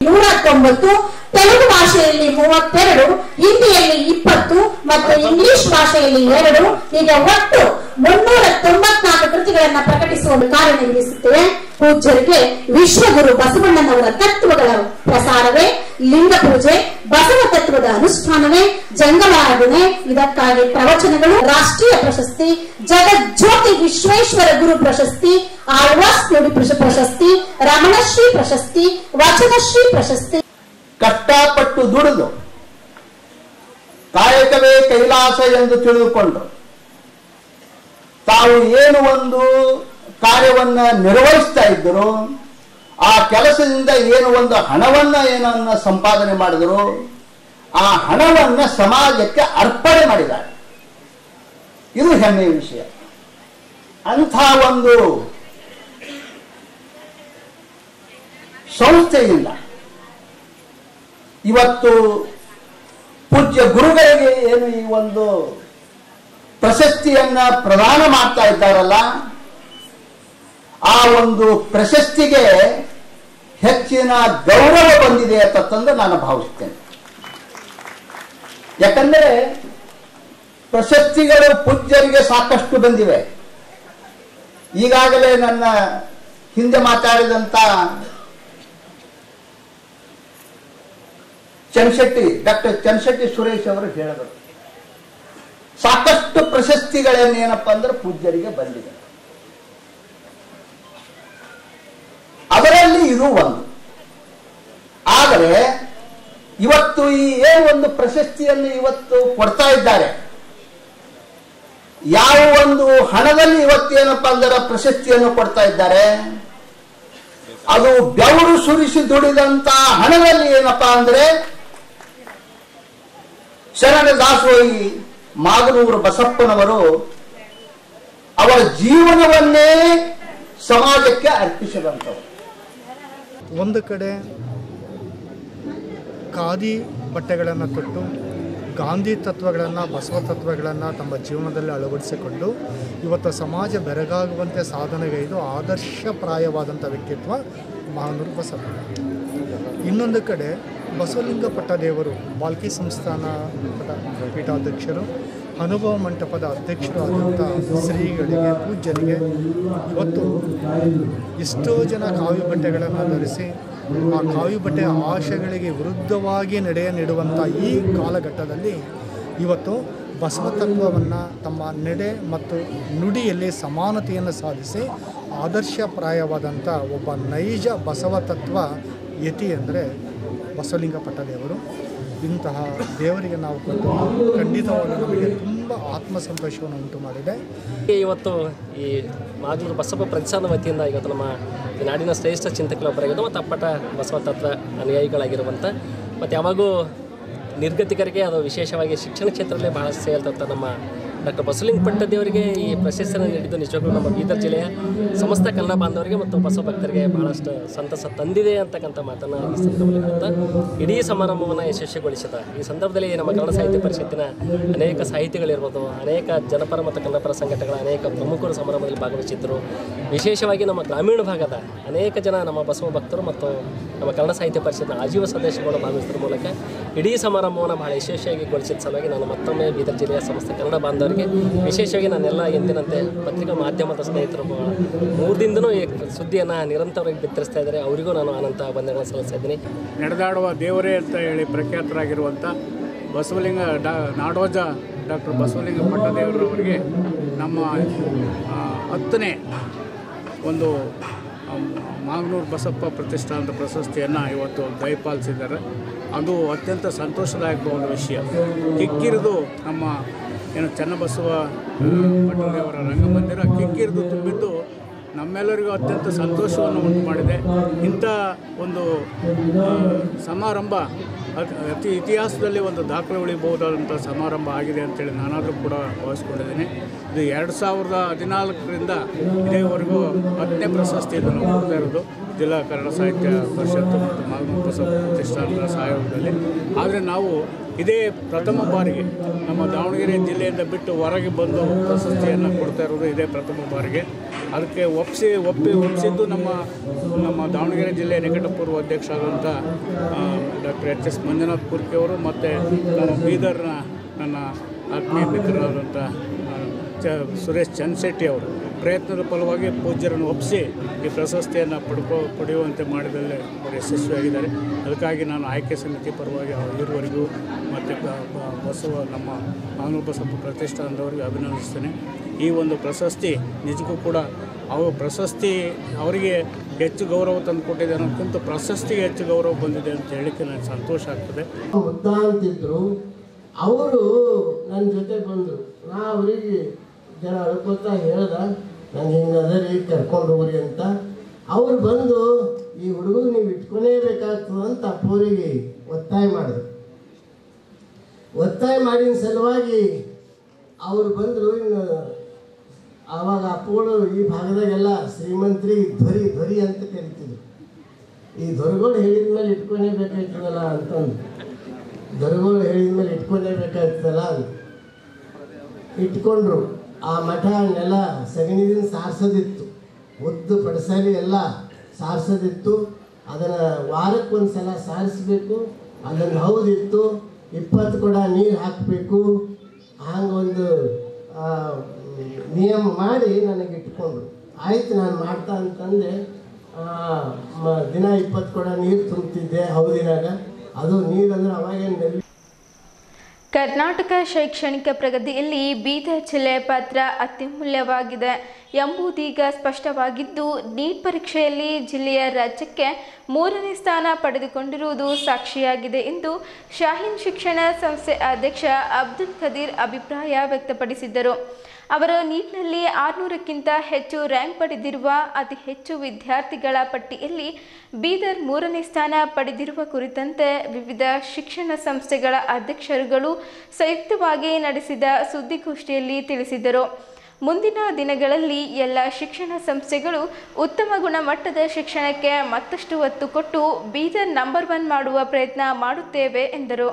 109, ತೆಲುಗು ಭಾಷೆಯಲ್ಲಿ 32, ಹಿಂದಿಯಲ್ಲಿ 20 ಮತ್ತು ಇಂಗ್ಲಿಷ್ ಭಾಷೆಯಲ್ಲಿ 2, ಹೀಗೆ ಒಟ್ಟು 394 ಕೃತಿಗಳನ್ನು ಪ್ರಕಟಿಸುವ ಕಾರ್ಯನಿರ್ವಹಿಸುತ್ತೇವೆ. ಪೂಜ್ಯರಿಗೆ ವಿಶ್ವಗುರು ಬಸವಣ್ಣನವರ ತತ್ವಗಳ ಪ್ರಸಾರವೇ ಲಿಂಗ ಪೂಜೆ, ಬಸವ ತತ್ವದ ಅನುಷ್ಠಾನವೇ ಜಂಗಮಾರಾಧನೆ. ಇದಕ್ಕಾಗಿ ಪ್ರವಚನಗಳು, ರಾಷ್ಟ್ರೀಯ ಪ್ರಶಸ್ತಿ, ಜಗಜ್ಯೋತಿ ವಿಶ್ವೇಶ್ವರ ಗುರು ಪ್ರಶಸ್ತಿ, ಆಳ್ವಾಸ್ ನುಡಿ ಪ್ರಶಸ್ತಿ, ರಮಣಶ್ರೀ ಪ್ರಶಸ್ತಿ, ವಚನಶ್ರೀ ಪ್ರಶಸ್ತಿ. ಕಷ್ಟಪಟ್ಟು ದುಡಿದು ಕಾಯಕವೇ ಕೈಲಾಸ ಎಂದು ತಿಳಿದುಕೊಂಡು ತಾವು ಏನು ಒಂದು ಕಾರ್ಯವನ್ನ ನಿರ್ವಹಿಸ್ತಾ ಇದ್ದರು, ಆ ಕೆಲಸದಿಂದ ಏನು ಒಂದು ಏನನ್ನ ಸಂಪಾದನೆ ಮಾಡಿದ್ರು, ಆ ಹಣವನ್ನ ಸಮಾಜಕ್ಕೆ ಅರ್ಪಣೆ ಮಾಡಿದ್ದಾರೆ. ಇದು ಹೆಮ್ಮೆಯ ವಿಷಯ. ಅಂಥ ಒಂದು ಸಂಸ್ಥೆಯಿಂದ ಇವತ್ತು ಪೂಜ್ಯ ಗುರುಗಳಿಗೆ ಏನು ಈ ಒಂದು ಪ್ರಶಸ್ತಿಯನ್ನ ಪ್ರದಾನ ಮಾಡ್ತಾ ಇದ್ದಾರಲ್ಲ, ಆ ಒಂದು ಪ್ರಶಸ್ತಿಗೆ ಹೆಚ್ಚಿನ ಗೌರವ ಬಂದಿದೆ ಅಂತಂದು ನಾನು ಭಾವಿಸ್ತೇನೆ. ಯಾಕಂದರೆ ಪ್ರಶಸ್ತಿಗಳು ಪೂಜ್ಯರಿಗೆ ಸಾಕಷ್ಟು ಬಂದಿವೆ. ಈಗಾಗಲೇ ನನ್ನ ಹಿಂದೆ ಮಾತಾಡಿದಂತ ಡಾಕ್ಟರ್ ಚನ್ನಶೆಟ್ಟಿ ಸುರೇಶ್ ಅವರು ಹೇಳಿದರು, ಸಾಕಷ್ಟು ಪ್ರಶಸ್ತಿಗಳೇನೇನಪ್ಪ ಅಂದ್ರೆ ಪೂಜ್ಯರಿಗೆ ಬಂದಿದೆ. ಅದರಲ್ಲಿ ಇದು ಒಂದು. ಆದರೆ ಇವತ್ತು ಈ ಏನು ಒಂದು ಪ್ರಶಸ್ತಿಯನ್ನು ಇವತ್ತು ಕೊಡ್ತಾ ಇದ್ದಾರೆ, ಯಾವ ಒಂದು ಹಣದಲ್ಲಿ ಇವತ್ತೇನಪ್ಪ ಅಂದ್ರೆ ಪ್ರಶಸ್ತಿಯನ್ನು ಕೊಡ್ತಾ ಇದ್ದಾರೆ, ಅದು ಬೆವರು ಸುರಿಸಿ ದುಡಿದಂತ ಹಣದಲ್ಲಿ ಏನಪ್ಪಾ ಅಂದ್ರೆ ಶರಣ ದಾಸೋಹಿ ಮಾಗನೂರು ಬಸಪ್ಪನವರು ಅವರ ಜೀವನವನ್ನೇ ಸಮಾಜಕ್ಕೆ ಅರ್ಪಿಸಿದಂಥವರು. ಒಂದು ಕಡೆ ಖಾದಿ ಬಟ್ಟೆಗಳನ್ನು ತೊಟ್ಟು ಗಾಂಧಿ ತತ್ವಗಳನ್ನು, ಬಸವ ತತ್ವಗಳನ್ನು ತಮ್ಮ ಜೀವನದಲ್ಲಿ ಅಳವಡಿಸಿಕೊಂಡು ಇವತ್ತು ಸಮಾಜ ಬೆರಗಾಗುವಂತೆ ಸಾಧನೆಗೈದು ಆದರ್ಶಪ್ರಾಯವಾದಂಥ ವ್ಯಕ್ತಿತ್ವ ಮಹಾನೂರು ಬಸಪ್ಪ. ಇನ್ನೊಂದು ಕಡೆ ಬಸವಲಿಂಗ ಪಟ್ಟದೇವರು ಬಾಲ್ಕಿ ಸಂಸ್ಥಾನ ಪೀಠಾಧ್ಯಕ್ಷರು, ಅನುಭವ ಮಂಟಪದ ಅಧ್ಯಕ್ಷರು ಆದಂಥ ಶ್ರೀಗಳಿಗೆ, ಪೂಜ್ಯರಿಗೆ ಇವತ್ತು ಎಷ್ಟೋ ಜನ ಕಾವಿ ಬಟ್ಟೆಗಳನ್ನು ಧರಿಸಿ ಆ ಕಾವಿ ಬಟ್ಟೆಯ ಆಶೆಗಳಿಗೆ ವಿರುದ್ಧವಾಗಿ ನೀಡುವಂಥ ಈ ಕಾಲಘಟ್ಟದಲ್ಲಿ ಇವತ್ತು ಬಸವ ತತ್ವವನ್ನು ತಮ್ಮ ನಡೆ ಮತ್ತು ನುಡಿಯಲ್ಲಿ ಸಮಾನತೆಯನ್ನು ಸಾಧಿಸಿ ಆದರ್ಶಪ್ರಾಯವಾದಂಥ ಒಬ್ಬ ನೈಜ ಬಸವ ತತ್ವ ಯತಿ ಅಂದರೆ ಬಸವಲಿಂಗ ಪಟ್ಟದೇವರು. ಇಂತಹ ದೇವರಿಗೆ ನಾವು ಕೊಟ್ಟು ಖಂಡಿತವಾಗಿ ನಮಗೆ ತುಂಬ ಆತ್ಮಸಂತೋಷವನ್ನು ಉಂಟು ಮಾಡಿದೆ. ಇವತ್ತು ಈ ಮಾಗನೂರು ಬಸವ ಪ್ರತಿಷ್ಠಾನದ ವತಿಯಿಂದ ಇವತ್ತು ನಮ್ಮ ನಾಡಿನ ಶ್ರೇಷ್ಠ ಚಿಂತಕರೊಬ್ಬರಾಗಿದ್ದು ಮತ್ತು ಅಪ್ಪಟ ಬಸವ ತತ್ವ ಅನುಯಾಯಿಗಳಾಗಿರುವಂಥ ಮತ್ತು ಯಾವಾಗೂ ನಿರ್ಗತಿಕರಿಗೆ ಅದು ವಿಶೇಷವಾಗಿ ಶಿಕ್ಷಣ ಕ್ಷೇತ್ರದಲ್ಲಿ ಬಹಳಷ್ಟು ಸೇಲ್ತಂಥ ನಮ್ಮ ಡಾಕ್ಟರ್ ಬಸವಲಿಂಗ ಪಟ್ಟದೇವರಿಗೆ ಈ ಪ್ರಶಸ್ತಿಯನ್ನು ನೀಡಿದ್ದು ನಿಜವಾಗ್ಲೂ ನಮ್ಮ ಬೀದರ್ ಜಿಲ್ಲೆಯ ಸಮಸ್ತ ಕನ್ನಡ ಬಾಂಧವರಿಗೆ ಮತ್ತು ಬಸವ ಭಕ್ತರಿಗೆ ಬಹಳಷ್ಟು ಸಂತಸ ತಂದಿದೆ ಅಂತಕ್ಕಂಥ ಮಾತನ್ನು ಈ ಸಂದರ್ಭದಲ್ಲಿ ಹೇಳ್ತಾ ಇಡೀ ಸಮಾರಂಭವನ್ನು ಯಶಸ್ವಿಗೊಳಿಸಿದ ಈ ಸಂದರ್ಭದಲ್ಲಿ ನಮ್ಮ ಕನ್ನಡ ಸಾಹಿತ್ಯ ಪರಿಷತ್ತಿನ ಅನೇಕ ಸಾಹಿತಿಗಳಿರ್ಬೋದು, ಅನೇಕ ಜನಪರ ಮತ್ತು ಕನ್ನಡಪರ ಸಂಘಟನೆಗಳ ಅನೇಕ ಪ್ರಮುಖರು ಸಮಾರಂಭದಲ್ಲಿ ಭಾಗವಹಿಸಿದ್ದರು. ವಿಶೇಷವಾಗಿ ನಮ್ಮ ಗ್ರಾಮೀಣ ಭಾಗದ ಅನೇಕ ಜನ ನಮ್ಮ ಬಸವ ಭಕ್ತರು ಮತ್ತು ನಮ್ಮ ಕನ್ನಡ ಸಾಹಿತ್ಯ ಪರಿಷತ್ನ ಆಜೀವ ಸದಸ್ಯರುಗಳು ಭಾಗವಹಿಸಿದ ಮೂಲಕ ಇಡೀ ಸಮಾರಂಭವನ್ನು ಬಹಳ ಯಶಸ್ವಿಯಾಗಿ ಗೊಳಿಸಿದ ಸಲುವಾಗಿ ನಾನು ಮತ್ತೊಮ್ಮೆ ಬೀದರ್ ಜಿಲ್ಲೆಯ ಸಮಸ್ತ ಕನ್ನಡ ಬಾಂಧವರಿಗೆ, ವಿಶೇಷವಾಗಿ ನಾನೆಲ್ಲ ಎಂದಿನಂತೆ ಪತ್ರಿಕಾ ಮಾಧ್ಯಮದ ಸ್ನೇಹಿತರು 3 ದಿನದೂ ಈ ಸುದ್ದಿಯನ್ನು ನಿರಂತರವಾಗಿ ಬಿತ್ತರಿಸ್ತಾ ಇದ್ದಾರೆ. ಅವರಿಗೂ ನಾನು ಅನಂತ ವಂದನೆಗಳನ್ನು ಸಲ್ಲಿಸ್ತಾ ಇದ್ದೀನಿ. ನಡೆದಾಡುವ ದೇವರೇ ಅಂತ ಹೇಳಿ ಪ್ರಖ್ಯಾತರಾಗಿರುವಂಥ ಬಸವಲಿಂಗ ನಾಡೋಜ ಡಾಕ್ಟರ್ ಬಸವಲಿಂಗ ಪಟ್ಟದೇವರವರಿಗೆ ನಮ್ಮ 10ನೇ ಒಂದು ಮಾಗನೂರು ಬಸಪ್ಪ ಪ್ರತಿಷ್ಠಾನದ ಪ್ರಶಸ್ತಿಯನ್ನು ಇವತ್ತು ದಯಪಾಲಿಸಿದ್ದಾರೆ. ಅದು ಅತ್ಯಂತ ಸಂತೋಷದಾಯಕವಾದ ವಿಷಯ. ಕಿಕ್ಕಿರಿದು ನಮ್ಮ ಚನ್ನಬಸವ ಪಟೋಳಿಯವರ ರಂಗಮಂದಿರ ಕಿಕ್ಕಿರಿದು ತುಂಬಿದ್ದು ನಮ್ಮೆಲ್ಲರಿಗೂ ಅತ್ಯಂತ ಸಂತೋಷವನ್ನು ಉಂಟು ಮಾಡಿದೆ. ಇಂಥ ಒಂದು ಸಮಾರಂಭ ಅತಿ ಇತಿಹಾಸದಲ್ಲಿ ಒಂದು ದಾಖಲೆ ಉಳಿಬಹುದಾದಂಥ ಸಮಾರಂಭ ಆಗಿದೆ ಅಂತೇಳಿ ನಾನಾದರೂ ಕೂಡ ಭಾವಿಸ್ಕೊಂಡಿದ್ದೀನಿ. ಇದು 2014ರಿಂದ ಇದೇವರೆಗೂ 10ನೇ ಪ್ರಶಸ್ತಿ ಇದನ್ನು ಕೊಡ್ತಾ ಇರೋದು ಜಿಲ್ಲಾ ಕನ್ನಡ ಸಾಹಿತ್ಯ ಪರಿಷತ್ತು ಮತ್ತು ಮಾಗನೂರು ಬಸವ ಪ್ರತಿಷ್ಠಾನದ ಸಹಯೋಗದಲ್ಲಿ. ಆದರೆ ನಾವು ಇದೇ ಪ್ರಥಮ ಬಾರಿಗೆ ನಮ್ಮ ದಾವಣಗೆರೆ ಜಿಲ್ಲೆಯಿಂದ ಬಿಟ್ಟು ಹೊರಗೆ ಬಂದು ಪ್ರಶಸ್ತಿಯನ್ನು ಕೊಡ್ತಾ ಇರೋದು ಇದೇ ಪ್ರಥಮ ಬಾರಿಗೆ. ಅದಕ್ಕೆ ಒಪ್ಪಿಸಿದ್ದು ನಮ್ಮ ದಾವಣಗೆರೆ ಜಿಲ್ಲೆಯ ನಿಕಟಪೂರ್ವ ಅಧ್ಯಕ್ಷ ಆದಂಥ ಡಾಕ್ಟರ್ ಎಚ್.ಎಸ್. ಮಂಜುನಾಥ್ ಕುರ್ಕಿ ಅವರು ಮತ್ತು ನಮ್ಮ ಬೀದರ್ನ ನನ್ನ ಆತ್ಮೀಯ ಮಿತ್ರರಾದಂಥ ಸುರೇಶ್ ಚಂದ್ಶೆಟ್ಟಿ ಅವರು ಪ್ರಯತ್ನದ ಫಲವಾಗಿ ಪೂಜ್ಯರನ್ನು ಒಪ್ಪಿಸಿ ಈ ಪ್ರಶಸ್ತಿಯನ್ನು ಪಡೆಯುವಂತೆ ಮಾಡಿದಲ್ಲಿ ಅವರು ಯಶಸ್ವಿಯಾಗಿದ್ದಾರೆ. ಅದಕ್ಕಾಗಿ ನಾನು ಆಯ್ಕೆ ಸಮಿತಿ ಪರವಾಗಿ ಇರುವವರೆಗೂ ಮತ್ತು ನಮ್ಮ ಮಾಗನೂರು ಬಸಪ್ಪ ಪ್ರತಿಷ್ಠಾನದವರಿಗೆ ಅಭಿನಂದಿಸ್ತೇನೆ. ಈ ಒಂದು ಪ್ರಶಸ್ತಿ ನಿಜಕ್ಕೂ ಕೂಡ ಪ್ರಶಸ್ತಿ ಅವರಿಗೆ ಹೆಚ್ಚು ಗೌರವ ತಂದು ಕೊಟ್ಟಿದೆ ಅನ್ನೋದಕ್ಕಿಂತ ಪ್ರಶಸ್ತಿಗೆ ಹೆಚ್ಚು ಗೌರವ ಬಂದಿದೆ ಅಂತ ಹೇಳಿಕ್ಕೆ ನನಗೆ ಸಂತೋಷ ಆಗ್ತದೆ. ಅಂತಿದ್ರು ಅವರು ನನ್ನ ಜೊತೆ ಬಂದರು. ನಾ ಅವರಿಗೆ ಜನ ಅಳ್ಕೋತಾ ಹೇಳ್ದೆ, ನಂಗೆ ಹಿಂಗದರಿ ಕರ್ಕೊಂಡು ಹೋಗ್ರಿ ಅಂತ. ಅವ್ರು ಬಂದು ಈ ಹುಡುಗರು ನೀವು ಇಟ್ಕೊಳೇಬೇಕಾಗ್ತದೆ ಅಂತ ಅಪ್ಪೋರಿಗೆ ಒತ್ತಾಯ ಮಾಡಿದ್ರು. ಒತ್ತಾಯ ಮಾಡಿದ ಸಲುವಾಗಿ ಅವರು ಬಂದರು. ಇನ್ನು ಆವಾಗ ಅಪ್ಪಗಳು ಈ ಭಾಗದಾಗೆಲ್ಲ ಶ್ರೀಮಂತ್ರಿ ಧ್ವರಿ ಅಂತ ಕರಿತಿದ್ರು. ಈ ದೊರೆಗಳು ಹೇಳಿದ ಮೇಲೆ ಇಟ್ಕೊಳೇಬೇಕಾಗ್ತದಲ್ಲ ಅಂತಂದು, ದೊರೆಗಳು ಹೇಳಿದ ಮೇಲೆ ಇಟ್ಕೊಳೇಬೇಕಾಗ್ತದಲ್ಲ ಅಂತ ಇಟ್ಕೊಂಡ್ರು. ಆ ಮಠ ನೆಲ ಸಗಣಿದಿಂದ ಸಾರಿಸೋದಿತ್ತು, ಉದ್ದು ಪಡಸಾಲಿ ಎಲ್ಲ ಸಾರಿಸೋದಿತ್ತು. ಅದನ್ನು ವಾರಕ್ಕೊಂದು ಸಲ ಸಾರಿಸ್ಬೇಕು. ಅದನ್ನು ಹೌದಿತ್ತು. 20 ಕೊಡ ನೀರು ಹಾಕಬೇಕು. ಹಂಗೊಂದು ನಿಯಮ ಮಾಡಿ ನನಗೆ ಇಟ್ಕೊಂಡ್ರು. ಆಯ್ತು ನಾನು ಮಾಡ್ತಾ ಅಂತಂದೆ. ದಿನ 20 ಕೊಡ ನೀರು ತುಂಬ್ತಿದ್ದೆ ಹೌದಿನಾಗ. ಅದು ನೀರಂದ್ರೆ ಅವಾಗೇನು. ಕರ್ನಾಟಕ ಶೈಕ್ಷಣಿಕ ಪ್ರಗತಿಯಲ್ಲಿ ಬೀದರ್ ಜಿಲ್ಲೆಯ ಪಾತ್ರ ಅತ್ಯಮೂಲ್ಯವಾಗಿದೆ ಎಂಬುದೀಗ ಸ್ಪಷ್ಟವಾಗಿದ್ದು, ನೀಟ್ ಪರೀಕ್ಷೆಯಲ್ಲಿ ಜಿಲ್ಲೆಯ ರಾಜ್ಯಕ್ಕೆ 3ನೇ ಸ್ಥಾನ ಪಡೆದುಕೊಂಡಿರುವುದು ಸಾಕ್ಷಿಯಾಗಿದೆ ಎಂದು ಶಾಹೀನ್ ಶಿಕ್ಷಣ ಸಂಸ್ಥೆ ಅಧ್ಯಕ್ಷ ಅಬ್ದುಲ್ ಖದೀರ್ ಅಭಿಪ್ರಾಯ ವ್ಯಕ್ತಪಡಿಸಿದ್ದರು. ಅವರು ನೀಟ್ನಲ್ಲಿ 600ಕ್ಕಿಂತ ಹೆಚ್ಚು ರ್ಯಾಂಕ್ ಪಡೆದಿರುವ ಅತಿ ಹೆಚ್ಚು ವಿದ್ಯಾರ್ಥಿಗಳ ಪಟ್ಟಿಯಲ್ಲಿ ಬೀದರ್ 3ನೇ ಸ್ಥಾನ ಪಡೆದಿರುವ ಕುರಿತಂತೆ ವಿವಿಧ ಶಿಕ್ಷಣ ಸಂಸ್ಥೆಗಳ ಅಧ್ಯಕ್ಷರುಗಳು ಸಂಯುಕ್ತವಾಗಿ ನಡೆಸಿದ ಸುದ್ದಿಗೋಷ್ಠಿಯಲ್ಲಿ ತಿಳಿಸಿದರು. ಮುಂದಿನ ದಿನಗಳಲ್ಲಿ ಎಲ್ಲ ಶಿಕ್ಷಣ ಸಂಸ್ಥೆಗಳು ಉತ್ತಮ ಗುಣಮಟ್ಟದ ಶಿಕ್ಷಣಕ್ಕೆ ಮತ್ತಷ್ಟು ಒತ್ತು ಕೊಟ್ಟು ಬೀದರ್ ನಂಬರ್ 1 ಮಾಡುವ ಪ್ರಯತ್ನ ಮಾಡುತ್ತೇವೆ ಎಂದರು.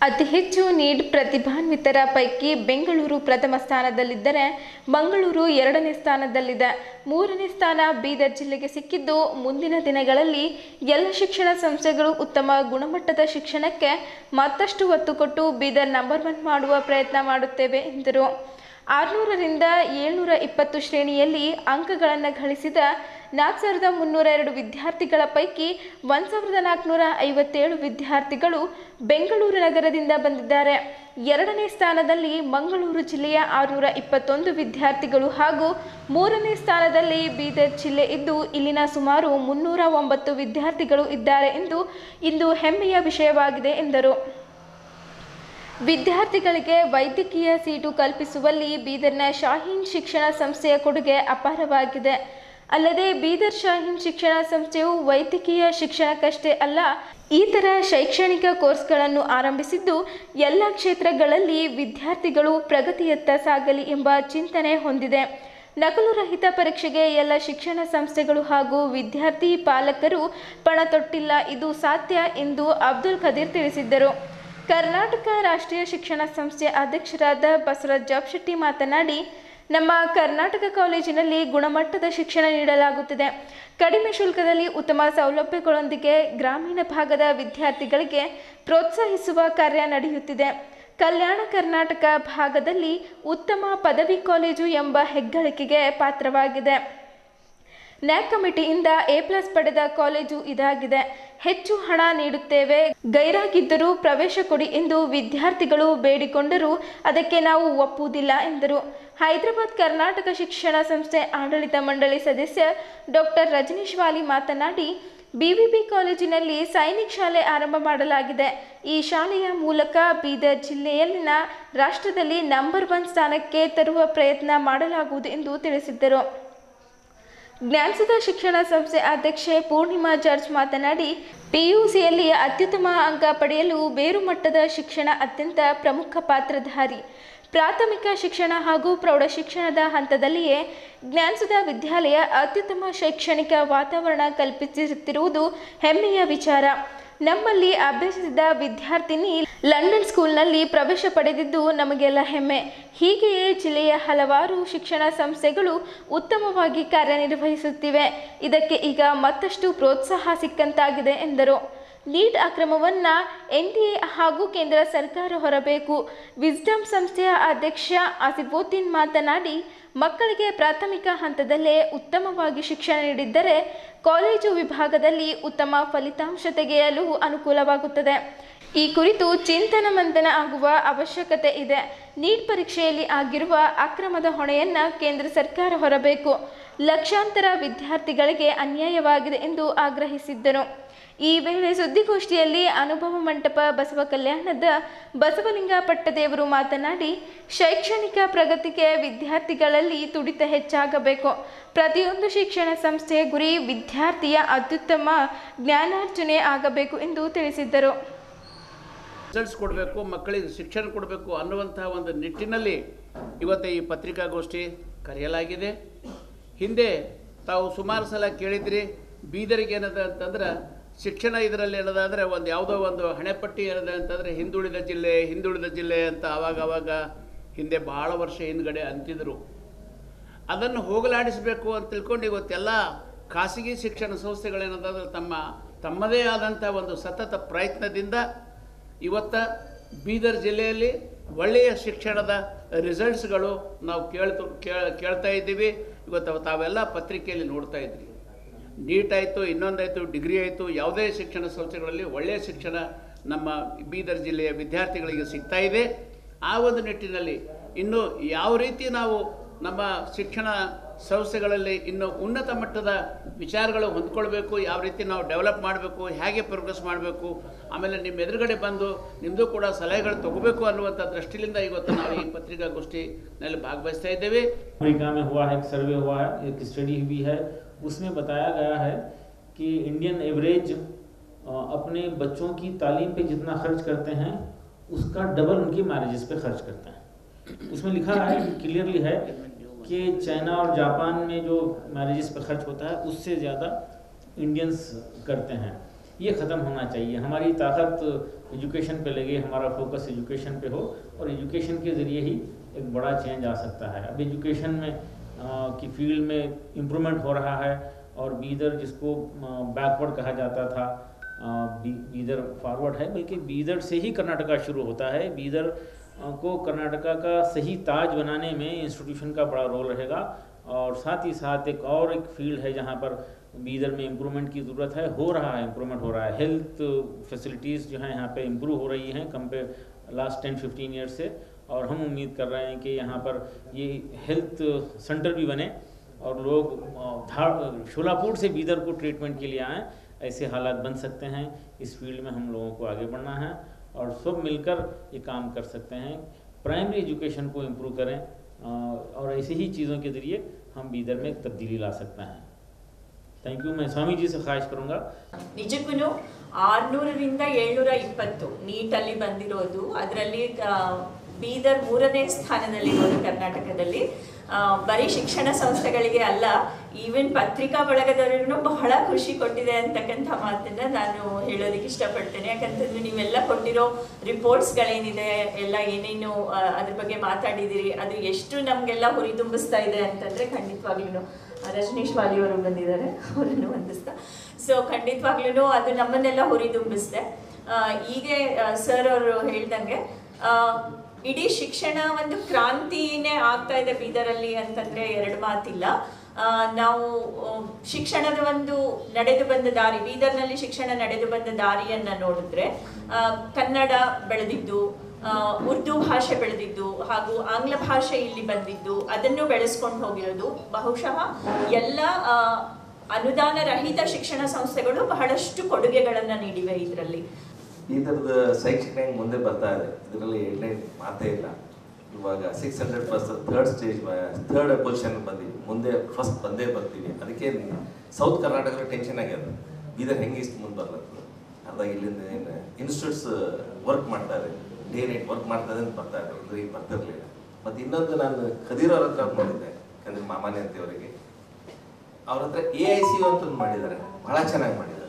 ಅತಿ ಹೆಚ್ಚು ನೀಟ್ ಪ್ರತಿಭಾನ್ವಿತರ ಪೈಕಿ ಬೆಂಗಳೂರು ಪ್ರಥಮ ಸ್ಥಾನದಲ್ಲಿದ್ದರೆ ಮಂಗಳೂರು 2ನೇ ಸ್ಥಾನದಲ್ಲಿದೆ. 3ನೇ ಸ್ಥಾನ ಬೀದರ್ ಜಿಲ್ಲೆಗೆ ಸಿಕ್ಕಿದ್ದು, ಮುಂದಿನ ದಿನಗಳಲ್ಲಿ ಎಲ್ಲ ಶಿಕ್ಷಣ ಸಂಸ್ಥೆಗಳು ಉತ್ತಮ ಗುಣಮಟ್ಟದ ಶಿಕ್ಷಣಕ್ಕೆ ಮತ್ತಷ್ಟು ಒತ್ತು ಕೊಟ್ಟು ಬೀದರ್ ನಂಬರ್ 1 ಮಾಡುವ ಪ್ರಯತ್ನ ಮಾಡುತ್ತೇವೆ ಎಂದರು. 600ರಿಂದ 720 ಶ್ರೇಣಿಯಲ್ಲಿ ಅಂಕಗಳನ್ನು ಗಳಿಸಿದ 4302 ವಿದ್ಯಾರ್ಥಿಗಳ ಪೈಕಿ 1457 ವಿದ್ಯಾರ್ಥಿಗಳು ಬೆಂಗಳೂರು ನಗರದಿಂದ ಬಂದಿದ್ದಾರೆ. 2ನೇ ಸ್ಥಾನದಲ್ಲಿ ಮಂಗಳೂರು ಜಿಲ್ಲೆಯ 621 ವಿದ್ಯಾರ್ಥಿಗಳು ಹಾಗೂ 3ನೇ ಸ್ಥಾನದಲ್ಲಿ ಬೀದರ್ ಜಿಲ್ಲೆ ಇದ್ದು, ಇಲ್ಲಿನ ಸುಮಾರು 309 ವಿದ್ಯಾರ್ಥಿಗಳು ಇದ್ದಾರೆ ಎಂದು ಇಂದು ಹೆಮ್ಮೆಯ ವಿಷಯವಾಗಿದೆ ಎಂದರು. ವಿದ್ಯಾರ್ಥಿಗಳಿಗೆ ವೈದ್ಯಕೀಯ ಸೀಟು ಕಲ್ಪಿಸುವಲ್ಲಿ ಬೀದರ್ನ ಶಾಹೀನ್ ಶಿಕ್ಷಣ ಸಂಸ್ಥೆಯ ಕೊಡುಗೆ ಅಪಾರವಾಗಿದೆ. ಅಲ್ಲದೆ ಬೀದರ್ ಶಾಹೀನ್ ಶಿಕ್ಷಣ ಸಂಸ್ಥೆಯು ವೈದ್ಯಕೀಯ ಶಿಕ್ಷಣಕ್ಕಷ್ಟೇ ಅಲ್ಲ, ಇತರ ಶೈಕ್ಷಣಿಕ ಕೋರ್ಸ್ಗಳನ್ನು ಆರಂಭಿಸಿದ್ದು ಎಲ್ಲ ಕ್ಷೇತ್ರಗಳಲ್ಲಿ ವಿದ್ಯಾರ್ಥಿಗಳು ಪ್ರಗತಿಯತ್ತ ಸಾಗಲಿ ಎಂಬ ಚಿಂತನೆ ಹೊಂದಿದೆ. ನಕಲು ರಹಿತ ಪರೀಕ್ಷೆಗೆ ಎಲ್ಲ ಶಿಕ್ಷಣ ಸಂಸ್ಥೆಗಳು ಹಾಗೂ ವಿದ್ಯಾರ್ಥಿ ಪಾಲಕರು ಪಣ ತೊಟ್ಟಿಲ್ಲ, ಇದು ಸಾಧ್ಯ ಎಂದು ಅಬ್ದುಲ್ ಖದೀರ್ ತಿಳಿಸಿದ್ದರು. ಕರ್ನಾಟಕ ರಾಷ್ಟ್ರೀಯ ಶಿಕ್ಷಣ ಸಂಸ್ಥೆಯ ಅಧ್ಯಕ್ಷರಾದ ಬಸವರಾಜ್ ಜಾಬ್ಶೆಟ್ಟಿ ಮಾತನಾಡಿ, ನಮ್ಮ ಕರ್ನಾಟಕ ಕಾಲೇಜಿನಲ್ಲಿ ಗುಣಮಟ್ಟದ ಶಿಕ್ಷಣ ನೀಡಲಾಗುತ್ತಿದೆ. ಕಡಿಮೆ ಶುಲ್ಕದಲ್ಲಿ ಉತ್ತಮ ಸೌಲಭ್ಯಗಳೊಂದಿಗೆ ಗ್ರಾಮೀಣ ಭಾಗದ ವಿದ್ಯಾರ್ಥಿಗಳಿಗೆ ಪ್ರೋತ್ಸಾಹಿಸುವ ಕಾರ್ಯ ನಡೆಯುತ್ತಿದೆ. ಕಲ್ಯಾಣ ಕರ್ನಾಟಕ ಭಾಗದಲ್ಲಿ ಉತ್ತಮ ಪದವಿ ಕಾಲೇಜು ಎಂಬ ಹೆಗ್ಗಳಿಕೆಗೆ ಪಾತ್ರವಾಗಿದೆ. ನ್ಯಾಕ್ ಕಮಿಟಿಯಿಂದ A+ ಪಡೆದ ಕಾಲೇಜು ಇದಾಗಿದೆ. ಹೆಚ್ಚು ಹಣ ನೀಡುತ್ತೇವೆ, ಗೈರಾಗಿದ್ದರೂ ಪ್ರವೇಶ ಕೊಡಿ ಎಂದು ವಿದ್ಯಾರ್ಥಿಗಳು ಬೇಡಿಕೊಂಡರೂ ಅದಕ್ಕೆ ನಾವು ಒಪ್ಪುವುದಿಲ್ಲ ಎಂದರು. ಹೈದರಾಬಾದ್ ಕರ್ನಾಟಕ ಶಿಕ್ಷಣ ಸಂಸ್ಥೆ ಆಡಳಿತ ಮಂಡಳಿ ಸದಸ್ಯ ಡಾಕ್ಟರ್ ರಜನೀಶ್ ವಾಲಿ ಮಾತನಾಡಿ, ಬಿವಿಪಿ ಕಾಲೇಜಿನಲ್ಲಿ ಸೈನಿಕ್ ಶಾಲೆ ಆರಂಭ ಮಾಡಲಾಗಿದೆ. ಈ ಶಾಲೆಯ ಮೂಲಕ ಬೀದರ್ ಜಿಲ್ಲೆಯಲ್ಲಿನ ರಾಷ್ಟ್ರದಲ್ಲಿ ನಂಬರ್ 1 ಸ್ಥಾನಕ್ಕೆ ತರುವ ಪ್ರಯತ್ನ ಮಾಡಲಾಗುವುದು ಎಂದು ತಿಳಿಸಿದ್ದರು. ಜ್ಞಾನಸುಧಾ ಶಿಕ್ಷಣ ಸಂಸ್ಥೆ ಅಧ್ಯಕ್ಷೆ ಪೂರ್ಣಿಮಾ ಜಾರ್ಜ್ ಮಾತನಾಡಿ, ಪಿಯುಸಿಯಲ್ಲಿ ಅತ್ಯುತ್ತಮ ಅಂಕ ಪಡೆಯಲು ಬೇರು ಮಟ್ಟದ ಶಿಕ್ಷಣ ಅತ್ಯಂತ ಪ್ರಮುಖ ಪಾತ್ರಧಾರಿ. ಪ್ರಾಥಮಿಕ ಶಿಕ್ಷಣ ಹಾಗೂ ಪ್ರೌಢ ಶಿಕ್ಷಣದ ಹಂತದಲ್ಲಿಯೇ ಜ್ಞಾನಸುಧಾ ವಿದ್ಯಾಲಯ ಅತ್ಯುತ್ತಮ ಶೈಕ್ಷಣಿಕ ವಾತಾವರಣ ಕಲ್ಪಿಸುತ್ತಿರುವುದು ಹೆಮ್ಮೆಯ ವಿಚಾರ. ನಮ್ಮಲ್ಲಿ ಅಭ್ಯಸಿಸಿದ ವಿದ್ಯಾರ್ಥಿನಿ ಲಂಡನ್ ಸ್ಕೂಲ್ನಲ್ಲಿ ಪ್ರವೇಶ ಪಡೆದಿದ್ದು ನಮಗೆಲ್ಲ ಹೆಮ್ಮೆ. ಹೀಗೆಯೇ ಜಿಲ್ಲೆಯ ಹಲವಾರು ಶಿಕ್ಷಣ ಸಂಸ್ಥೆಗಳು ಉತ್ತಮವಾಗಿ ಕಾರ್ಯನಿರ್ವಹಿಸುತ್ತಿವೆ. ಇದಕ್ಕೆ ಈಗ ಮತ್ತಷ್ಟು ಪ್ರೋತ್ಸಾಹ ಸಿಕ್ಕಂತಾಗಿದೆ ಎಂದರು. ನೀಟ್ ಅಕ್ರಮವನ್ನು ಎನ್ಡಿಎ ಹಾಗೂ ಕೇಂದ್ರ ಸರ್ಕಾರ ಹೊರಬೇಕು. ವಿಸ್ಡಮ್ ಸಂಸ್ಥೆಯ ಅಧ್ಯಕ್ಷ ಆಸಿಫುದ್ದೀನ್ ಮಾತನಾಡಿ, ಮಕ್ಕಳಿಗೆ ಪ್ರಾಥಮಿಕ ಹಂತದಲ್ಲೇ ಉತ್ತಮವಾಗಿ ಶಿಕ್ಷಣ ನೀಡಿದ್ದರೆ ಕಾಲೇಜು ವಿಭಾಗದಲ್ಲಿ ಉತ್ತಮ ಫಲಿತಾಂಶ ತೆಗೆಯಲು ಅನುಕೂಲವಾಗುತ್ತದೆ. ಈ ಕುರಿತು ಚಿಂತನ ಮಂಥನ ಆಗುವ ಅವಶ್ಯಕತೆ ಇದೆ. ನೀಟ್ ಪರೀಕ್ಷೆಯಲ್ಲಿ ಆಗಿರುವ ಅಕ್ರಮದ ಹೊಣೆಯನ್ನು ಕೇಂದ್ರ ಸರ್ಕಾರ ಹೊರಬೇಕು. ಲಕ್ಷಾಂತರ ವಿದ್ಯಾರ್ಥಿಗಳಿಗೆ ಅನ್ಯಾಯವಾಗಿದೆ ಎಂದು ಆಗ್ರಹಿಸಿದ್ದರು. ಈ ವೇಳೆ ಸುದ್ದಿಗೋಷ್ಠಿಯಲ್ಲಿ ಅನುಭವ ಮಂಟಪ ಬಸವ ಕಲ್ಯಾಣದ ಬಸವಲಿಂಗ ಪಟ್ಟದೇವರು ಮಾತನಾಡಿ, ಶೈಕ್ಷಣಿಕ ಪ್ರಗತಿಗೆ ವಿದ್ಯಾರ್ಥಿಗಳಲ್ಲಿ ತುಡಿತ ಹೆಚ್ಚಾಗಬೇಕು. ಪ್ರತಿಯೊಂದು ಶಿಕ್ಷಣ ಸಂಸ್ಥೆಯ ಗುರಿ ವಿದ್ಯಾರ್ಥಿಯ ಅತ್ಯುತ್ತಮ ಜ್ಞಾನಾರ್ಜನೆ ಆಗಬೇಕು ಎಂದು ತಿಳಿಸಿದ್ದರು. ರಿಸಲ್ಟ್ಸ್ ಕೊಡಬೇಕು, ಮಕ್ಕಳಿಗೆ ಶಿಕ್ಷಣ ಕೊಡಬೇಕು ಅನ್ನುವಂತಹ ಒಂದು ನಿಟ್ಟಿನಲ್ಲಿ ಇವತ್ತು ಈ ಪತ್ರಿಕಾಗೋಷ್ಠಿ ಕರೆಯಲಾಗಿದೆ. ಹಿಂದೆ ತಾವು ಸುಮಾರು ಸಲ ಕೇಳಿದ್ರಿ, ಬೀದರಿಗೆ ಏನದ ಅಂತಂದ್ರೆ ಶಿಕ್ಷಣ ಇದರಲ್ಲಿ ಏನದಾದರೆ ಒಂದು ಯಾವುದೋ ಒಂದು ಹಣೆಪಟ್ಟಿ ಏನದ ಅಂತಂದರೆ ಹಿಂದುಳಿದ ಜಿಲ್ಲೆ ಅಂತ ಆವಾಗ ಹಿಂದೆ ಭಾಳ ವರ್ಷ ಹಿಂದ್ಗಡೆ ಅಂತಿದ್ರು. ಅದನ್ನು ಹೋಗಲಾಡಿಸಬೇಕು ಅಂತ ತಿಳ್ಕೊಂಡು ಇವತ್ತೆಲ್ಲ ಖಾಸಗಿ ಶಿಕ್ಷಣ ಸಂಸ್ಥೆಗಳೇನದಾದ್ರೆ ತಮ್ಮದೇ ಆದಂಥ ಒಂದು ಸತತ ಪ್ರಯತ್ನದಿಂದ ಇವತ್ತು ಬೀದರ್ ಜಿಲ್ಲೆಯಲ್ಲಿ ಒಳ್ಳೆಯ ಶಿಕ್ಷಣದ ರಿಸಲ್ಟ್ಸ್ಗಳು ನಾವು ಕೇಳ್ತಾ ಇದ್ದೀವಿ. ಇವತ್ತು ತಾವೆಲ್ಲ ಪತ್ರಿಕೆಯಲ್ಲಿ ನೋಡ್ತಾ ಇದ್ರಿ. ನೀಟ್ ಆಯಿತು, ಇನ್ನೊಂದಾಯಿತು, ಡಿಗ್ರಿ ಆಯಿತು, ಯಾವುದೇ ಶಿಕ್ಷಣ ಸಂಸ್ಥೆಗಳಲ್ಲಿ ಒಳ್ಳೆಯ ಶಿಕ್ಷಣ ನಮ್ಮ ಬೀದರ್ ಜಿಲ್ಲೆಯ ವಿದ್ಯಾರ್ಥಿಗಳಿಗೆ ಸಿಗ್ತಾ ಇದೆ. ಆ ಒಂದು ನಿಟ್ಟಿನಲ್ಲಿ ಇನ್ನು ಯಾವ ರೀತಿ ನಾವು ನಮ್ಮ ಶಿಕ್ಷಣ ಸಂಸ್ಥೆಗಳಲ್ಲಿ ಇನ್ನು ಉನ್ನತ ಮಟ್ಟದ ವಿಚಾರಗಳು ಹೊಂದ್ಕೊಳ್ಬೇಕು, ಯಾವ ರೀತಿ ನಾವು ಡೆವಲಪ್ ಮಾಡಬೇಕು, ಹೇಗೆ ಪ್ರೋಗ್ರೆಸ್ ಮಾಡಬೇಕು, ಆಮೇಲೆ ನಿಮ್ಮ ಎದುರುಗಡೆ ಬಂದು ನಿಮ್ಮದು ಕೂಡ ಸಲಹೆಗಳು ತಗೋಬೇಕು ಅನ್ನುವಂಥ ದೃಷ್ಟಿಯಿಂದ ಇವತ್ತು ನಾವು ಈ ಪತ್ರಿಕಾಗೋಷ್ಠಿನಲ್ಲಿ ಭಾಗವಹಿಸ್ತಾ ಇದ್ದೇವೆ. अमेरिका में हुआ है, एक सर्वे हुआ है, एक स्टडी हुई है, उसमें बताया गया है कि इंडियन एवरेज अपने बच्चों की तालीम पे जितना खर्च करते हैं उसका डबल उनकी मैरिजेस पे खर्च करते हैं. उसमें लिखा है, क्लियरली है कि चाइना और जापान में जो मैरिजेस पे खर्च होता है उससे ज़्यादा इंडियंस करते हैं. ये ख़त्म होना चाहिए. हमारी ताकत एजुकेशन पे लगे, हमारा फोकस एजुकेशन पे हो और एजुकेशन के ज़रिए ही एक बड़ा चेंज आ सकता है. अब एजुकेशन में की फील्ड में इम्प्रूवमेंट हो रहा है और बीदर जिसको बैकवर्ड कहा जाता था, बीदर फॉरवर्ड है, बल्कि बीदर से ही कर्नाटका शुरू होता है. बीदर को कर्नाटका का सही ताज बनाने में इंस्टीट्यूशन का बड़ा रोल रहेगा. और साथ ही साथ एक फील्ड है जहाँ पर बीदर में इम्प्रूवमेंट की ज़रूरत है, हो रहा है, इम्प्रूवमेंट हो रहा है. हेल्थ फैसिलिटीज़ जो हैं यहाँ पे इम्प्रूव हो रही हैं कंपेयर लास्ट 10-15 ईयर्स से. और हम उम्मीद कर रहे हैं कि यहाँ पर ये हेल्थ सेंटर भी बने और लोग शोलापुर से बीदर को ट्रीटमेंट के लिए आएँ. ऐसे हालात बन सकते हैं. इस फील्ड में हम लोगों को आगे बढ़ना है और सब मिलकर ये काम कर सकते हैं. प्राइमरी एजुकेशन को इम्प्रूव करें और ऐसे ही चीज़ों के ज़रिए हम बीदर में तब्दीली ला सकते हैं. Thank you. मैं स्वामी जी से ख्वाहिश करूँगा. ನಿಜಕ್ಕೂ 600ರಿಂದ 720 ನೀಟಲ್ಲಿ ಬಂದಿರೋದು, ಅದರಲ್ಲಿ ಬೀದರ್ 3ನೇ ಸ್ಥಾನದಲ್ಲಿರೋದು ಕರ್ನಾಟಕದಲ್ಲಿ. ಬರೀ ಶಿಕ್ಷಣ ಸಂಸ್ಥೆಗಳಿಗೆ ಅಲ್ಲ, ಈವನ್ ಪತ್ರಿಕಾ ಬಳಗದವರಿಗೂ ಬಹಳ ಖುಷಿ ಕೊಟ್ಟಿದೆ ಅಂತಕ್ಕಂಥ ಮಾತನ್ನು ನಾನು ಹೇಳೋದಕ್ಕೆ ಇಷ್ಟಪಡ್ತೇನೆ. ಯಾಕಂತಂದರೆ ನೀವೆಲ್ಲ ಕೊಟ್ಟಿರೋ ರಿಪೋರ್ಟ್ಸ್ಗಳೇನಿದೆ, ಎಲ್ಲ ಏನೇನು ಅದ್ರ ಬಗ್ಗೆ ಮಾತಾಡಿದ್ದೀರಿ, ಅದು ಎಷ್ಟು ನಮಗೆಲ್ಲ ಹುರಿದುಂಬಿಸ್ತಾ ಇದೆ ಅಂತಂದರೆ ಖಂಡಿತವಾಗ್ಲೂ ರಜನೀಶ್ ವಾಲಿ ಅವರು ಬಂದಿದ್ದಾರೆ, ಅವರನ್ನು ವಂದಿಸ್ತಾ. ಸೊ ಖಂಡಿತವಾಗ್ಲೂ ಅದು ನಮ್ಮನ್ನೆಲ್ಲ ಹುರಿದುಂಬಿಸಿದೆ. ಹೀಗೆ ಸರ್ ಅವರು ಹೇಳ್ದಂಗೆ ಇಡೀ ಶಿಕ್ಷಣ ಒಂದು ಕ್ರಾಂತಿನೇ ಆಗ್ತಾ ಇದೆ ಬೀದರಲ್ಲಿ ಅಂತಂದರೆ ಎರಡು ಮಾತಿಲ್ಲ. ನಾವು ಶಿಕ್ಷಣದ ಒಂದು ನಡೆದು ಬಂದ ದಾರಿ, ಬೀದರ್ನಲ್ಲಿ ಶಿಕ್ಷಣ ನಡೆದು ಬಂದ ದಾರಿಯನ್ನು ನೋಡಿದ್ರೆ ಕನ್ನಡ ಬೆಳೆದಿದ್ದು, ಉರ್ದು ಭಾಷೆ ಬೆಳೆದಿದ್ದು ಹಾಗೂ ಆಂಗ್ಲ ಭಾಷೆ ಇಲ್ಲಿ ಬಂದಿದ್ದು, ಅದನ್ನು ಬೆಳೆಸ್ಕೊಂಡು ಹೋಗಿರೋದು. ಬಹುಶಃ ಎಲ್ಲ ಅನುದಾನ ರಹಿತ ಶಿಕ್ಷಣ ಸಂಸ್ಥೆಗಳು ಬಹಳಷ್ಟು ಕೊಡುಗೆಗಳನ್ನು ನೀಡಿವೆ ಇದರಲ್ಲಿ. ಈ ಥರದ ಶೈಕ್ಷಣಿಕ ಮುಂದೆ ಬರ್ತಾ ಇದೆ, ಇದರಲ್ಲಿ ಮಾತೇ ಇಲ್ಲ. ಇವಾಗ 600% ಥರ್ಡ್ ಪೊಸಿಷನ್ ಬಂದಿವಿ, ಮುಂದೆ ಫಸ್ಟ್ ಬಂದೇ ಬರ್ತೀವಿ. ಅದಕ್ಕೆ ಸೌತ್ ಕರ್ನಾಟಕದ ಟೆನ್ಷನ್ ಆಗ್ಯದ, ಬೀದರ್ ಹೆಂಗೆ ಇಷ್ಟು ಮುಂದೆ ಬರ್ಲತ್ತದ. ಅದಾಗ ಇಲ್ಲಿಂದ ಏನು ಇನ್ಸ್ಟಿಟ್ಯೂಟ್ಸ್ ವರ್ಕ್ ಮಾಡ್ತಾರೆ, ಡೇ ನೈಟ್ ವರ್ಕ್ ಮಾಡ್ತಾರೆ ಅಂತ ಬರ್ತಾರೆ, ಇದ್ರಿಗೆ ಬರ್ತಿರ್ಲಿಲ್ಲ. ಮತ್ತು ಇನ್ನೊಂದು ನಾನು ಖದೀರವ್ರ ಹತ್ರ ನೋಡಿದ್ದೆ, ಯಾಕಂದ್ರೆ ಮಾಮಾನೆ ಅಂತೇವರಿಗೆ, ಅವ್ರ ಹತ್ರ AICU ಅಂತ ಮಾಡಿದ್ದಾರೆ, ಭಾಳ ಚೆನ್ನಾಗಿ ಮಾಡಿದ್ದಾರೆ.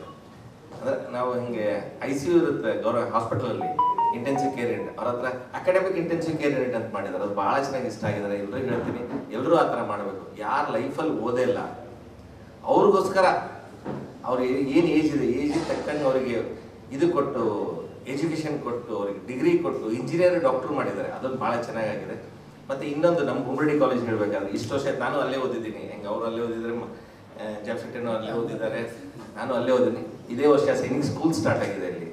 ಅಂದ್ರೆ ನಾವು ಹಿಂಗೆ ICU ಇರುತ್ತೆ ಗೌರ್ಮೆಂಟ್ ಹಾಸ್ಪಿಟಲಲ್ಲಿ, ಇಂಟೆನ್ಸಿವ್ ಕೇರ್ ಯೂನಿಟ್, ಅವ್ರ ಹತ್ರ ಅಕಾಡೆಮಿಕ್ ಇಂಟೆನ್ಸಿವ್ ಕೇರ್ ಯೂನಿಟ್ ಅಂತ ಮಾಡಿದ್ದಾರೆ. ಅದು ಭಾಳ ಚೆನ್ನಾಗಿ ಇಷ್ಟ ಆಗಿದ್ದಾರೆ. ಎಲ್ಲರಿಗೂ ಹೇಳ್ತೀನಿ, ಎಲ್ಲರೂ ಆ ಥರ ಮಾಡಬೇಕು. ಯಾರು ಲೈಫಲ್ಲಿ ಓದೇ ಇಲ್ಲ ಅವ್ರಿಗೋಸ್ಕರ ಅವ್ರಿಗೆ ಏನು ಏಜ್ ಇದೆ, ಏಜ್ ತಕ್ಕಂಗೆ ಅವರಿಗೆ ಇದು ಕೊಟ್ಟು, ಎಜುಕೇಷನ್ ಕೊಟ್ಟು, ಅವ್ರಿಗೆ ಡಿಗ್ರಿ ಕೊಟ್ಟು ಇಂಜಿನಿಯರ್ ಡಾಕ್ಟರ್ ಮಾಡಿದ್ದಾರೆ. ಅದೊಂದು ಭಾಳ ಚೆನ್ನಾಗಿದೆ. ಮತ್ತು ಇನ್ನೊಂದು ನಮ್ಮ ಗುಮ್ಮಡಿ ಕಾಲೇಜ್ ಹೇಳಬೇಕಾದ್ರೆ, ಇಷ್ಟು ವರ್ಷ ನಾನು ಅಲ್ಲೇ ಓದಿದ್ದೀನಿ, ಹೆಂಗೆ ಅವರು ಅಲ್ಲೇ ಓದಿದ್ದಾರೆ, ಜಾಫ್ಶೆಟ್ಟಿನೂ ಅಲ್ಲೇ ಓದಿದ್ದಾರೆ, ನಾನು ಅಲ್ಲೇ ಓದಿದ್ದೀನಿ. ಇದೇ ವರ್ಷ ಸೈನಿಕ್ ಸ್ಕೂಲ್ ಸ್ಟಾರ್ಟ್ ಆಗಿದೆ ಇಲ್ಲಿ.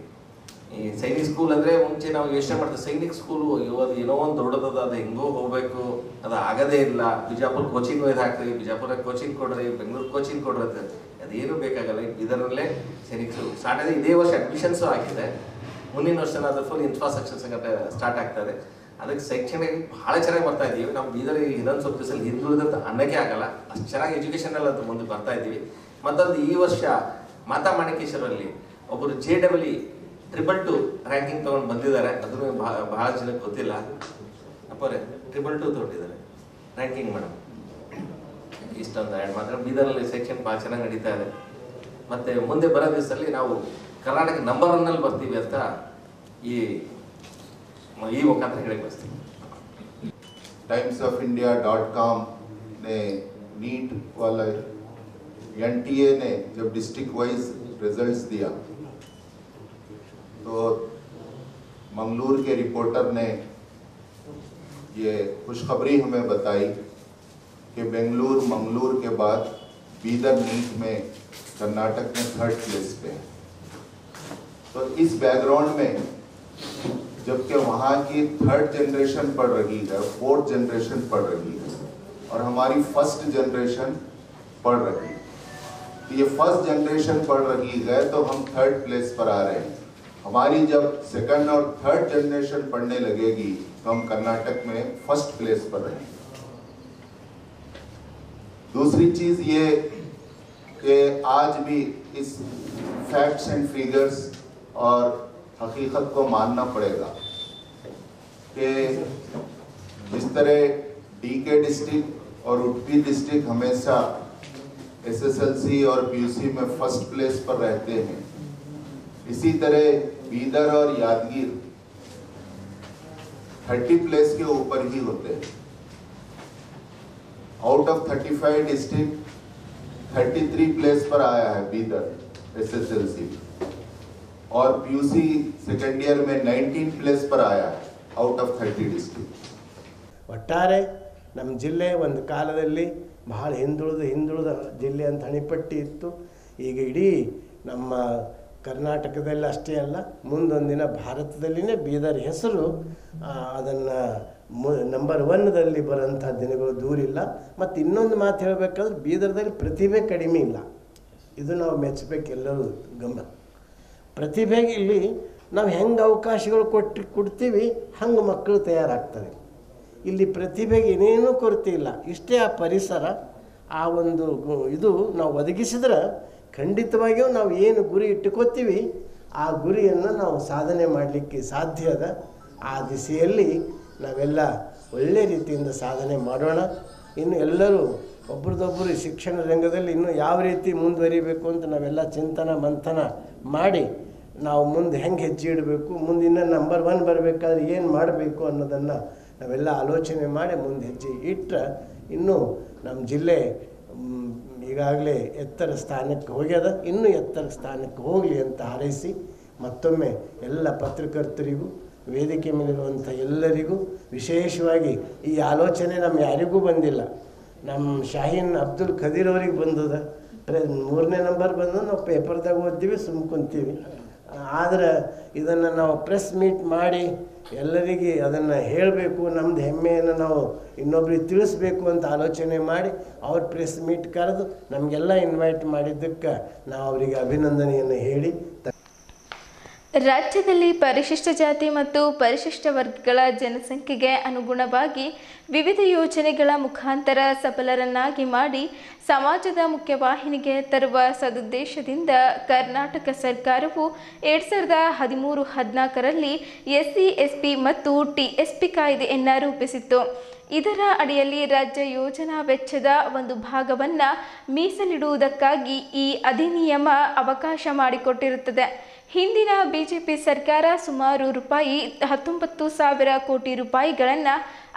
ಈ ಸೈನಿಕ್ ಸ್ಕೂಲ್ ಅಂದರೆ ಮುಂಚೆ ನಾವು ಯೋಚನೆ ಮಾಡ್ತೀವಿ, ಸೈನಿಕ್ ಸ್ಕೂಲು ಅದು ಏನೋ ಒಂದು ದೊಡ್ಡದದ, ಅದು ಹೆಂಗೋ ಹೋಗಬೇಕು, ಅದು ಆಗದೇ ಇಲ್ಲ. ಬಿಜಾಪುರ ಕೋಚಿಂಗ್ ಇದು ಹಾಕ್ತೀವಿ, ಬಿಜಾಪುರ ಕೋಚಿಂಗ್ ಕೊಡ್ರಿ, ಬೆಂಗಳೂರು ಕೋಚಿಂಗ್ ಕೊಡ್ರಿ ಅಂತ, ಅದೇನು ಬೇಕಾಗಲ್ಲ. ಇದರಲ್ಲೇ ಸೈನಿಕ್ ಸ್ಟಾರ್ಟ್ ಆಗಿದೆ. ಇದೇ ವರ್ಷ ಅಡ್ಮಿಷನ್ಸು ಆಗಿದೆ. ಮುಂದಿನ ವರ್ಷ ಅದ್ರ ಫುಲ್ ಇನ್ಫ್ರಾಸ್ಟ್ರಕ್ಚರ್ ಸಂಗತ ಸ್ಟಾರ್ಟ್ ಆಗ್ತದೆ. ಅದಕ್ಕೆ ಶೈಕ್ಷಣಿಕ ಭಾಳ ಚೆನ್ನಾಗಿ ಬರ್ತಾ ಇದ್ದೀವಿ. ನಮ್ಮ ಬೀದರ್ ಇನ್ನೊಂದು ಸ್ವಲ್ಪ ದಿವಸದಲ್ಲಿ ಹಿಂದುಳಿದಂತ ಅನ್ನಕ್ಕೆ ಆಗಲ್ಲ, ಅಷ್ಟು ಚೆನ್ನಾಗಿ ಎಜುಕೇಷನಲ್ಲಿ ಅದು ಮುಂದೆ ಬರ್ತಾ ಇದ್ದೀವಿ. ಮತ್ತೊಂದು ಈ ವರ್ಷ ಮಾತಾ ಮಾಣಿಕೇಶ್ವರಲ್ಲಿ ಒಬ್ಬರು JEE 222 ರ್ಯಾಂಕಿಂಗ್ ತೊಗೊಂಡು ಬಂದಿದ್ದಾರೆ. ಅದನ್ನು ಭಾಳ ಜನಕ್ಕೆ ಗೊತ್ತಿಲ್ಲ. ಅಪ್ಪರೇ 222 ತೊಗೊಂಡಿದ್ದಾರೆ ರ್ಯಾಂಕಿಂಗ್ ಮೇಡಮ್. ಇಷ್ಟೊಂದು ಆ್ಯಡ್ ಮಾತ್ರ ಬೀದರಲ್ಲಿ ಸೆಕ್ಷನ್ ಭಾಳ ಚೆನ್ನಾಗಿ ನಡೀತಾ ಇದೆ. ಮತ್ತು ಮುಂದೆ ಬರೋ ದಿವಸದಲ್ಲಿ ನಾವು ಕರ್ನಾಟಕ ನಂಬರ್ 1ನಲ್ಲಿ ಬರ್ತೀವಿ ಅಂತ ಈ ಮುಖಾಂತರ ಹೇಳಕ್ಕೆ ಬಯಸ್ತೀವಿ. timesofindia.com ने नीट वाला NTA ने जब डिस्ट्रिक्ट वाइज रिजल्ट्स दिया तो मंगलूर के रिपोर्टर ने ये खुशखबरी हमें बताई कि बेंगलुरु मंगलूर के बाद बीदर नीट में कर्नाटक में 3rd प्लेस पे है। तो इस बैकग्राउंड में जबकि वहाँ की 3rd जनरेशन पढ़ रही है, 4th जनरेशन पढ़ रही है और हमारी 1st जनरेशन पढ़ रही है, तो ये 1st जनरेशन पढ़ रही है तो हम 3rd प्लेस पर आ रहे हैं। हमारी जब 2nd और 3rd जनरेशन पढ़ने लगेगी तो हम कर्नाटक में 1st प्लेस पर रहेंगे। दूसरी चीज ये कि आज भी इस फैक्ट्स एंड फिगर्स और हकीकत को मानना पड़ेगा कि जिस तरह DK डिस्ट्रिक्ट और उडुपी डिस्ट्रिक्ट हमेशा SSLC और PUC में 1st प्लेस पर रहते हैं, इसी तरह बीदर और यादगीर 30 प्लेस के ऊपर ही होते हैं। आउट ऑफ 35 डिस्ट्रिक्ट 33 प्लेस पर आया है बीदर SSLC और PUC सेकेंड ईयर में 19 प्लेस पर आया है ಔಟ್ ಆಫ್ 30 ಡಿಸ್ಟ್ರಿಕ್ಟ್. ಒಟ್ಟಾರೆ ನಮ್ಮ ಜಿಲ್ಲೆ ಒಂದು ಕಾಲದಲ್ಲಿ ಬಹಳ ಹಿಂದುಳಿದ ಜಿಲ್ಲೆ ಅಂತ ಹಣಿಪಟ್ಟಿ ಇತ್ತು. ಈಗ ಇಡೀ ನಮ್ಮ ಕರ್ನಾಟಕದಲ್ಲಿ ಅಷ್ಟೇ ಅಲ್ಲ, ಮುಂದೊಂದಿನ ಭಾರತದಲ್ಲಿನೇ ಬೀದರ್ ಹೆಸರು ಅದನ್ನು ನಂಬರ್ 1ದಲ್ಲಿ ಬರೋಂಥ ದಿನಗಳು ದೂರಿಲ್ಲ. ಮತ್ತು ಇನ್ನೊಂದು ಮಾತು ಹೇಳಬೇಕಾದ್ರೆ ಬೀದರ್ದಲ್ಲಿ ಪ್ರತಿಭೆ ಕಡಿಮೆ ಇಲ್ಲ, ಇದು ನಾವು ಮೆಚ್ಚಬೇಕು ಎಲ್ಲರೂ ಗಮನ. ಪ್ರತಿಭೆಗೆ ಇಲ್ಲಿ ನಾವು ಹೆಂಗೆ ಅವಕಾಶಗಳು ಕೊಡ್ತೀವಿ ಹಂಗೆ ಮಕ್ಕಳು ತಯಾರಾಗ್ತವೆ. ಇಲ್ಲಿ ಪ್ರತಿಭೆಗೆ ಏನೇನೂ ಕೊರತೆ ಇಲ್ಲ, ಇಷ್ಟೇ ಆ ಪರಿಸರ ಆ ಒಂದು ಇದು ನಾವು ಒದಗಿಸಿದ್ರೆ ಖಂಡಿತವಾಗಿಯೂ ನಾವು ಏನು ಗುರಿ ಇಟ್ಟುಕೋತೀವಿ ಆ ಗುರಿಯನ್ನು ನಾವು ಸಾಧನೆ ಮಾಡಲಿಕ್ಕೆ ಸಾಧ್ಯ ಅದ. ಆ ದಿಸೆಯಲ್ಲಿ ನಾವೆಲ್ಲ ಒಳ್ಳೆಯ ರೀತಿಯಿಂದ ಸಾಧನೆ ಮಾಡೋಣ. ಇನ್ನು ಎಲ್ಲರೂ ಒಬ್ರದೊಬ್ಬರು ಶಿಕ್ಷಣ ರಂಗದಲ್ಲಿ ಇನ್ನೂ ಯಾವ ರೀತಿ ಮುಂದುವರಿಬೇಕು ಅಂತ ನಾವೆಲ್ಲ ಚಿಂತನ ಮಂಥನ ಮಾಡಿ ನಾವು ಮುಂದೆ ಹೆಂಗೆ ಹೆಜ್ಜೆ ಇಡಬೇಕು, ಮುಂದಿನ ನಂಬರ್ 1 ಬರಬೇಕಾದ್ರೆ ಏನು ಮಾಡಬೇಕು ಅನ್ನೋದನ್ನು ನಾವೆಲ್ಲ ಆಲೋಚನೆ ಮಾಡಿ ಮುಂದೆ ಹೆಜ್ಜೆ ಇಟ್ಟರೆ ಇನ್ನೂ ನಮ್ಮ ಜಿಲ್ಲೆ ಈಗಾಗಲೇ ಎತ್ತರ ಸ್ಥಾನಕ್ಕೆ ಹೋಗ್ಯದ, ಇನ್ನೂ ಎತ್ತರ ಸ್ಥಾನಕ್ಕೆ ಹೋಗಲಿ ಅಂತ ಹಾರೈಸಿ ಮತ್ತೊಮ್ಮೆ ಎಲ್ಲ ಪತ್ರಕರ್ತರಿಗೂ ವೇದಿಕೆ ಮೇಲಿರುವಂಥ ಎಲ್ಲರಿಗೂ ವಿಶೇಷವಾಗಿ ಈ ಆಲೋಚನೆ ನಮ್ಮ ಯಾರಿಗೂ ಬಂದಿಲ್ಲ. ನಮ್ಮ ಶಾಹೀನ್ ಅಬ್ದುಲ್ ಖದೀರ್ ಅವ್ರಿಗೆ ಬಂದದ 3ನೇ ನಂಬರ್ ಬಂದು ನಾವು ಪೇಪರ್ದಾಗ ಓದ್ತೀವಿ ಕುಂತೀವಿ. ಆದ್ರೆ ಇದನ್ನು ನಾವು ಪ್ರೆಸ್ ಮೀಟ್ ಮಾಡಿ ಎಲ್ಲರಿಗೆ ಅದನ್ನು ಹೇಳಬೇಕು, ನಮ್ಮದು ಹೆಮ್ಮೆಯನ್ನು ನಾವು ಇನ್ನೊಬ್ರಿಗೆ ತಿಳಿಸ್ಬೇಕು ಅಂತ ಆಲೋಚನೆ ಮಾಡಿ ಅವ್ರ ಪ್ರೆಸ್ ಮೀಟ್ ಕರೆದು ನಮಗೆಲ್ಲ ಇನ್ವೈಟ್ ಮಾಡಿದ್ದಕ್ಕೆ ನಾವು ಅವರಿಗೆ ಅಭಿನಂದನೆಯನ್ನು ಹೇಳಿ. ರಾಜ್ಯದಲ್ಲಿ ಪರಿಶಿಷ್ಟ ಜಾತಿ ಮತ್ತು ಪರಿಶಿಷ್ಟ ವರ್ಗಗಳ ಜನಸಂಖ್ಯೆಗೆ ಅನುಗುಣವಾಗಿ ವಿವಿಧ ಯೋಜನೆಗಳ ಮುಖಾಂತರ ಸಫಲರನ್ನಾಗಿ ಮಾಡಿ ಸಮಾಜದ ಮುಖ್ಯವಾಹಿನಿಗೆ ತರುವ ಸದುದ್ದೇಶದಿಂದ ಕರ್ನಾಟಕ ಸರ್ಕಾರವು 2013-14ರಲ್ಲಿ SC/ST ಮತ್ತು TSP ಕಾಯ್ದೆಯನ್ನು ರೂಪಿಸಿತ್ತು. ಇದರ ಅಡಿಯಲ್ಲಿ ರಾಜ್ಯ ಯೋಜನಾ ವೆಚ್ಚದ ಒಂದು ಭಾಗವನ್ನು ಮೀಸಲಿಡುವುದಕ್ಕಾಗಿ ಈ ಅಧಿನಿಯಮ ಅವಕಾಶ ಮಾಡಿಕೊಟ್ಟಿರುತ್ತದೆ. ಹಿಂದಿನ ಬಿಜೆಪಿ ಸರ್ಕಾರ ಸುಮಾರು ₹19,000 ಕೋಟಿ ರೂಪಾಯಿಗಳನ್ನು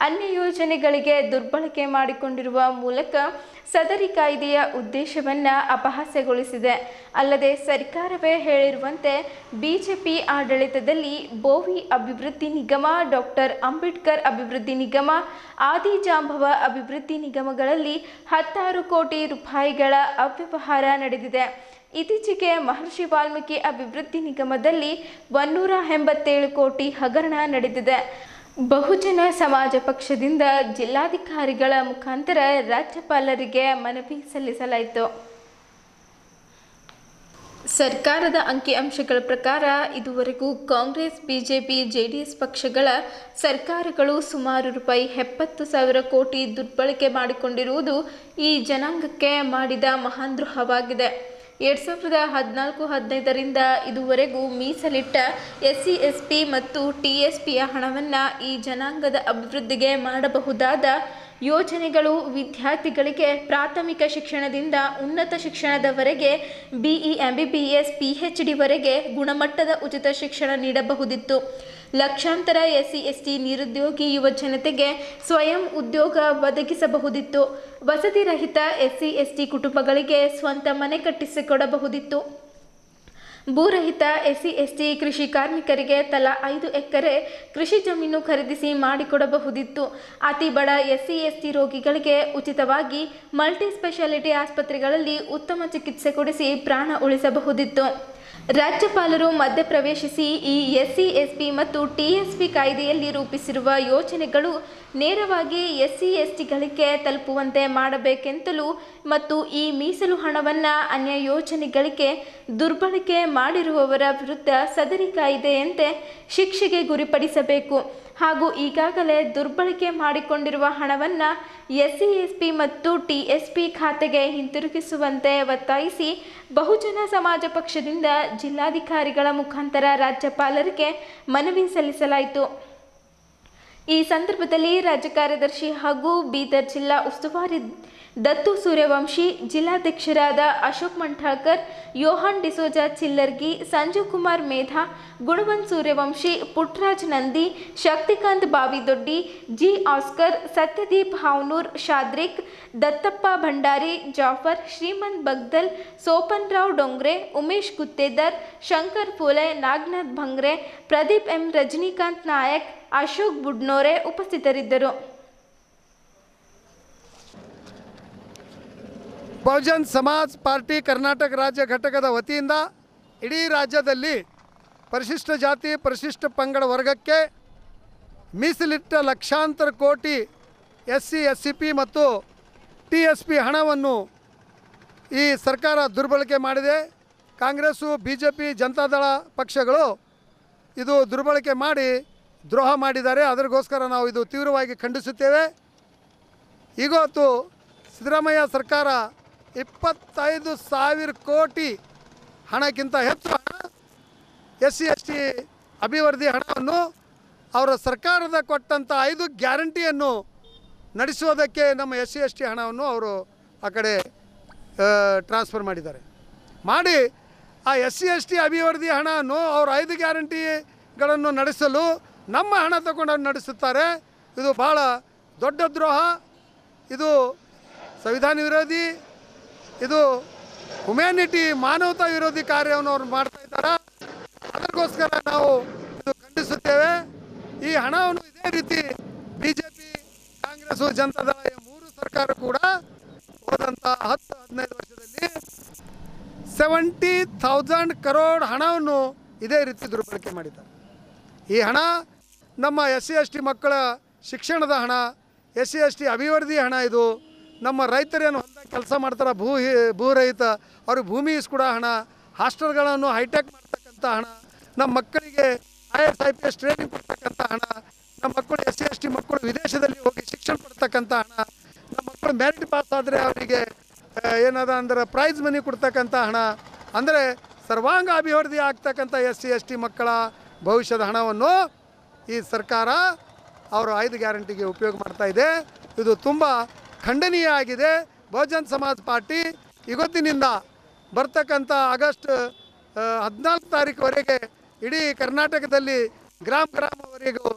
ಅನ್ಯ ಯೋಜನೆಗಳಿಗೆ ದುರ್ಬಳಕೆ ಮಾಡಿಕೊಂಡಿರುವ ಮೂಲಕ ಸದರಿ ಕಾಯ್ದೆಯ ಉದ್ದೇಶವನ್ನು ಅಪಹಾಸ್ಯಗೊಳಿಸಿದೆ. ಅಲ್ಲದೆ ಸರ್ಕಾರವೇ ಹೇಳಿರುವಂತೆ ಬಿಜೆಪಿ ಆಡಳಿತದಲ್ಲಿ ಬೋವಿ ಅಭಿವೃದ್ಧಿ ನಿಗಮ, ಡಾಕ್ಟರ್ ಅಂಬೇಡ್ಕರ್ ಅಭಿವೃದ್ಧಿ ನಿಗಮ, ಆದಿಜಾಂಬವ ಅಭಿವೃದ್ಧಿ ನಿಗಮಗಳಲ್ಲಿ 16 ಕೋಟಿ ರೂಪಾಯಿಗಳ ಅವ್ಯವಹಾರ ನಡೆದಿದೆ. ಇತ್ತೀಚೆಗೆ ಮಹರ್ಷಿ ವಾಲ್ಮೀಕಿ ಅಭಿವೃದ್ಧಿ ನಿಗಮದಲ್ಲಿ 187 ಕೋಟಿ ಹಗರಣ ನಡೆದಿದೆ. ಬಹುಜನ ಸಮಾಜ ಪಕ್ಷದಿಂದ ಜಿಲ್ಲಾಧಿಕಾರಿಗಳ ಮುಖಾಂತರ ರಾಜ್ಯಪಾಲರಿಗೆ ಮನವಿ ಸಲ್ಲಿಸಲಾಯಿತು. ಸರ್ಕಾರದ ಅಂಕಿಅಂಶಗಳ ಪ್ರಕಾರ ಇದುವರೆಗೂ ಕಾಂಗ್ರೆಸ್, ಬಿಜೆಪಿ, JDS ಪಕ್ಷಗಳ ಸರ್ಕಾರಗಳು ಸುಮಾರು ₹70,000 ಕೋಟಿ ದುರ್ಬಳಕೆ ಮಾಡಿಕೊಂಡಿರುವುದು ಈ ಜನಾಂಗಕ್ಕೆ ಮಾಡಿದ ಮಹಾನ್ ದ್ರೋಹವಾಗಿದೆ. 2014-15ರಿಂದ ಇದುವರೆಗೂ ಮೀಸಲಿಟ್ಟ SC/ST ಮತ್ತು TSPಯ ಹಣವನ್ನು ಈ ಜನಾಂಗದ ಅಭಿವೃದ್ಧಿಗೆ ಮಾಡಬಹುದಾದ ಯೋಜನೆಗಳು ವಿದ್ಯಾರ್ಥಿಗಳಿಗೆ ಪ್ರಾಥಮಿಕ ಶಿಕ್ಷಣದಿಂದ ಉನ್ನತ ಶಿಕ್ಷಣದವರೆಗೆ BE, MBBS, PhDವರೆಗೆ ಗುಣಮಟ್ಟದ ಉಚಿತ ಶಿಕ್ಷಣ ನೀಡಬಹುದಿತ್ತು. ಲಕ್ಷಾಂತರ SC/ST ನಿರುದ್ಯೋಗಿ ಯುವ ಜನತೆಗೆ ಸ್ವಯಂ ಉದ್ಯೋಗ ಒದಗಿಸಬಹುದಿತ್ತು. ವಸತಿ ರಹಿತ SC/ST ಕುಟುಂಬಗಳಿಗೆ ಸ್ವಂತ ಮನೆ ಕಟ್ಟಿಸಿಕೊಡಬಹುದಿತ್ತು. ಭೂರಹಿತ SC/ST ಕೃಷಿ ಕಾರ್ಮಿಕರಿಗೆ ತಲಾ 5 ಎಕರೆ ಕೃಷಿ ಜಮೀನು ಖರೀದಿಸಿ ಮಾಡಿಕೊಡಬಹುದಿತ್ತು. ಅತಿ ಬಡ SC/ST ರೋಗಿಗಳಿಗೆ ಉಚಿತವಾಗಿ ಮಲ್ಟಿ ಸ್ಪೆಷಾಲಿಟಿ ಆಸ್ಪತ್ರೆಗಳಲ್ಲಿ ಉತ್ತಮ ಚಿಕಿತ್ಸೆ ಕೊಡಿಸಿ ಪ್ರಾಣ ಉಳಿಸಬಹುದಿತ್ತು. ರಾಜ್ಯಪಾಲರು ಮಧ್ಯಪ್ರವೇಶಿಸಿ ಈ SC/ST ಮತ್ತು TSP ಕಾಯ್ದೆಯಲ್ಲಿ ರೂಪಿಸಿರುವ ಯೋಜನೆಗಳು ನೇರವಾಗಿ SC/STಗಳಿಗೆ ತಲುಪುವಂತೆ ಮಾಡಬೇಕೆಂತಲೂ ಮತ್ತು ಈ ಮೀಸಲು ಹಣವನ್ನು ಅನ್ಯ ಯೋಜನೆಗಳಿಗೆ ದುರ್ಬಳಕೆ ಮಾಡಿರುವವರ ವಿರುದ್ಧ ಸದರಿ ಕಾಯ್ದೆಯಂತೆ ಶಿಕ್ಷೆಗೆ ಗುರಿಪಡಿಸಬೇಕು ಹಾಗೂ ಈಗಾಗಲೇ ದುರ್ಬಳಕೆ ಮಾಡಿಕೊಂಡಿರುವ ಹಣವನ್ನು SC/ST ಮತ್ತು TSP ಖಾತೆಗೆ ಹಿಂತಿರುಗಿಸುವಂತೆ ಒತ್ತಾಯಿಸಿ ಬಹುಜನ ಸಮಾಜ ಪಕ್ಷದಿಂದ ಜಿಲ್ಲಾಧಿಕಾರಿಗಳ ಮುಖಾಂತರ ರಾಜ್ಯಪಾಲರಿಗೆ ಮನವಿ ಸಲ್ಲಿಸಲಾಯಿತು. ಈ ಸಂದರ್ಭದಲ್ಲಿ ರಾಜ್ಯ ಕಾರ್ಯದರ್ಶಿ ಹಾಗೂ ಬೀದರ್ ಜಿಲ್ಲಾ ಉಸ್ತುವಾರಿ ದತ್ತು ಸೂರ್ಯವಂಶಿ, ಜಿಲ್ಲಾಧ್ಯಕ್ಷರಾದ Ashok Manthakar, Yohan D'Souza Chillargi, Sanjeev Kumar Medha, Gunavant Suryavanshi, Puttaraj Nandi, Shaktikant Bavidoddi, G. Oscar, Satyadeep Havnur, Shadrik, Dattappa Bhandari, Jafar, Shrimant Bagdal, Sopan Rao Dongre, Umesh Guttedar, Shankar Phule, Naganath Bhangre, Pradeep M, Rajinikanth Nayak, Ashok Budnore ಉಪಸ್ಥಿತರಿದ್ದರು. ಬಹುಜನ್ ಸಮಾಜ್ ಪಾರ್ಟಿ ಕರ್ನಾಟಕ ರಾಜ್ಯ ಘಟಕದ ವತಿಯಿಂದ ಇಡೀ ರಾಜ್ಯದಲ್ಲಿ ಪರಿಶಿಷ್ಟ ಜಾತಿ, ಪರಿಶಿಷ್ಟ ಪಂಗಡ ವರ್ಗಕ್ಕೆ ಮೀಸಲಿಟ್ಟ ಲಕ್ಷಾಂತರ ಕೋಟಿ SC, SCP ಮತ್ತು TSP ಹಣವನ್ನು ಈ ಸರ್ಕಾರ ದುರ್ಬಳಕೆ ಮಾಡಿದೆ. ಕಾಂಗ್ರೆಸ್ಸು, BJP, ಜನತಾದಳ ಪಕ್ಷಗಳು ಇದು ದುರ್ಬಳಕೆ ಮಾಡಿ ದ್ರೋಹ ಮಾಡಿದ್ದಾರೆ. ಅದಕ್ಕೋಸ್ಕರ ನಾವು ಇದು ತೀವ್ರವಾಗಿ ಖಂಡಿಸುತ್ತೇವೆ. ಇವತ್ತು ಸಿದ್ದರಾಮಯ್ಯ ಸರ್ಕಾರ 25,000 ಕೋಟಿ ಹಣಕ್ಕಿಂತ ಹೆಚ್ಚು ಹಣ SC, ST ಅಭಿವೃದ್ಧಿ ಹಣವನ್ನು ಅವರ ಸರ್ಕಾರದ ಕೊಟ್ಟಂಥ 5 ಗ್ಯಾರಂಟಿಯನ್ನು ನಡೆಸುವುದಕ್ಕೆ ನಮ್ಮ SC, ST ಹಣವನ್ನು ಅವರು ಆ ಕಡೆ ಟ್ರಾನ್ಸ್ಫರ್ ಮಾಡಿದ್ದಾರೆ. ಮಾಡಿ ಆ SC, ST ಅಭಿವೃದ್ಧಿ ಹಣವನ್ನು ಅವರು 5 ಗ್ಯಾರಂಟಿಗಳನ್ನು ನಡೆಸಲು ನಮ್ಮ ಹಣ ತಗೊಂಡು ಅವ್ರು ನಡೆಸುತ್ತಾರೆ. ಇದು ಭಾಳ ದೊಡ್ಡ ದ್ರೋಹ. ಇದು ಸಂವಿಧಾನ ವಿರೋಧಿ, ಇದು ಹ್ಯುಮ್ಯಾನಿಟಿ, ಮಾನವತಾ ವಿರೋಧಿ ಕಾರ್ಯವನ್ನು ಅವ್ರು ಮಾಡ್ತಾ ಇದ್ದಾರೆ. ಅದಕ್ಕೋಸ್ಕರ ನಾವು ಇದು ಖಂಡಿಸುತ್ತೇವೆ. ಈ ಹಣವನ್ನು ಇದೇ ರೀತಿ BJP, ಕಾಂಗ್ರೆಸ್ಸು, ಜನತಾದಳ 3 ಸರ್ಕಾರ ಕೂಡ ಹೋದಂಥ 10-15 ವರ್ಷದಲ್ಲಿ 70,000 crore ಹಣವನ್ನು ಇದೇ ರೀತಿ ದುರ್ಬಳಕೆ ಮಾಡಿದ್ದಾರೆ. ಈ ಹಣ ನಮ್ಮ SC/ST ಮಕ್ಕಳ ಶಿಕ್ಷಣದ ಹಣ, SC/ST ಅಭಿವೃದ್ಧಿ ಹಣ. ಇದು ನಮ್ಮ ರೈತರೇನು ಹೊಲದಾಗ ಕೆಲಸ ಮಾಡ್ತಾರೆ, ಭೂರಹಿತ ಅವ್ರಿಗೆ ಭೂಮಿ ಇಸ್ಕೊಡೋ ಹಣ, ಹಾಸ್ಟೆಲ್ಗಳನ್ನು ಹೈಟೆಕ್ ಮಾಡ್ತಕ್ಕಂಥ ಹಣ, ನಮ್ಮ ಮಕ್ಕಳಿಗೆ IAS IPS ಟ್ರೈನಿಂಗ್ ಕೊಡ್ತಕ್ಕಂಥ ಹಣ, ನಮ್ಮ ಮಕ್ಕಳು SC/ST ಮಕ್ಕಳು ವಿದೇಶದಲ್ಲಿ ಹೋಗಿ ಶಿಕ್ಷಣ ಪಡ್ತಕ್ಕಂಥ ಹಣ, ನಮ್ಮ ಮಕ್ಕಳು ಮೆರಿಟ್ ಪಾಸ್ ಆದರೆ ಅವರಿಗೆ ಏನದ ಅಂದ್ರೆ ಪ್ರೈಸ್ ಮನಿ ಕೊಡ್ತಕ್ಕಂಥ ಹಣ, ಅಂದರೆ ಸರ್ವಾಂಗ ಅಭಿವೃದ್ಧಿ ಆಗ್ತಕ್ಕಂಥ SC/ST ಮಕ್ಕಳ ಭವಿಷ್ಯದ ಹಣವನ್ನು ಈ ಸರ್ಕಾರ ಅವರ 5 ಗ್ಯಾರಂಟಿಗೆ ಉಪಯೋಗ ಮಾಡ್ತಾ ಇದೆ. ಇದು ತುಂಬ ಖಂಡನೀಯ ಆಗಿದೆ. ಬಹುಜನ್ ಸಮಾಜ್ ಪಾರ್ಟಿ ಇವತ್ತಿನಿಂದ ಬರ್ತಕ್ಕಂಥ ಆಗಸ್ಟ್ 14 ತಾರೀಕುವರೆಗೆ ಇಡೀ ಕರ್ನಾಟಕದಲ್ಲಿ ಗ್ರಾಮವರೆಗೂ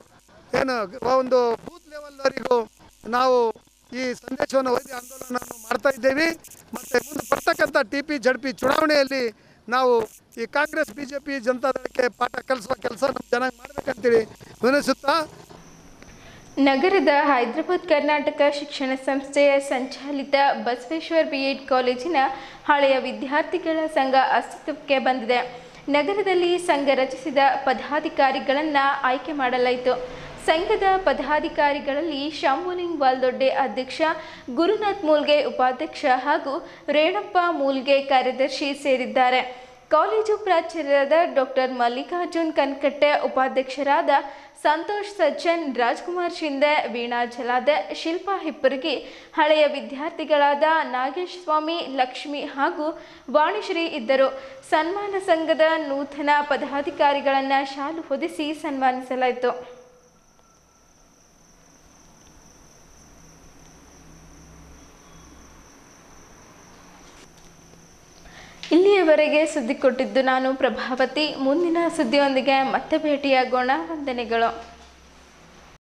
ಏನು ಒಂದು ಬೂತ್ ಲೆವೆಲ್ವರೆಗೂ ನಾವು ಈ ಸಂದೇಶವನ್ನು ಓದಿ ಆಂದೋಲನವನ್ನು ಮಾಡ್ತಾ ಇದ್ದೇವೆ. ಮತ್ತು ಮುಂದೆ ಬರ್ತಕ್ಕಂಥ TP ZP ಚುನಾವಣೆಯಲ್ಲಿ ನಾವು ಈ ಕಾಂಗ್ರೆಸ್ BJP ಜನತಾದಳಕ್ಕೆ ಪಾಠ ಕಲಿಸುವ ಕೆಲಸ ನಮ್ಮ ಜನ ಮಾಡಬೇಕಂತೇಳಿ ವಿನಯಿಸುತ್ತಾ, ನಗರದ ಹೈದರಾಬಾದ್ ಕರ್ನಾಟಕ ಶಿಕ್ಷಣ ಸಂಸ್ಥೆಯ ಸಂಚಾಲಿತ ಬಸವೇಶ್ವರ B.Ed ಕಾಲೇಜಿನ ಹಳೆಯ ವಿದ್ಯಾರ್ಥಿಗಳ ಸಂಘ ಅಸ್ತಿತ್ವಕ್ಕೆ ಬಂದಿದೆ. ನಗರದಲ್ಲಿ ಸಂಘ ರಚಿಸಿದ ಪದಾಧಿಕಾರಿಗಳನ್ನು ಆಯ್ಕೆ ಮಾಡಲಾಯಿತು. ಸಂಘದ ಪದಾಧಿಕಾರಿಗಳಲ್ಲಿ ಶಂಭುಲಿಂಗ್ ವಾಲ್ದೊಡ್ಡೆ ಅಧ್ಯಕ್ಷ, ಗುರುನಾಥ್ ಮೂಲ್ಗೆ ಉಪಾಧ್ಯಕ್ಷ ಹಾಗೂ ರೇಣಪ್ಪ ಮೂಲ್ಗೆ ಕಾರ್ಯದರ್ಶಿ ಸೇರಿದ್ದಾರೆ. ಕಾಲೇಜು ಪ್ರಾಚಾರ್ಯರಾದ ಡಾಕ್ಟರ್ ಮಲ್ಲಿಕಾರ್ಜುನ್ ಕನ್ಕಟ್ಟೆ, ಉಪಾಧ್ಯಕ್ಷರಾದ ಸಂತೋಷ್ ಸಜ್ಜನ್, ರಾಜ್ಕುಮಾರ್ ಶಿಂದೆ, ವೀಣಾ ಜಲಾದೆ, ಶಿಲ್ಪಾ ಹಿಪ್ಪರಗಿ, ಹಳೆಯ ವಿದ್ಯಾರ್ಥಿಗಳಾದ ನಾಗೇಶ್ ಸ್ವಾಮಿ, ಲಕ್ಷ್ಮಿ ಹಾಗೂ ವಾಣಿಶ್ರೀ ಇದ್ದರು. ಸನ್ಮಾನ ಸಂಘದ ನೂತನ ಪದಾಧಿಕಾರಿಗಳನ್ನು ಶಾಲು ಹೊದಿಸಿ ಸನ್ಮಾನಿಸಲಾಯಿತು. ಇಲ್ಲಿಯವರೆಗೆ ಸುದ್ದಿ ಕೊಟ್ಟಿದ್ದು ನಾನು ಪ್ರಭಾವತಿ. ಮುಂದಿನ ಸುದ್ದಿಯೊಂದಿಗೆ ಮತ್ತೆ ಭೇಟಿಯಾಗೋಣ. ವಂದನೆಗಳು.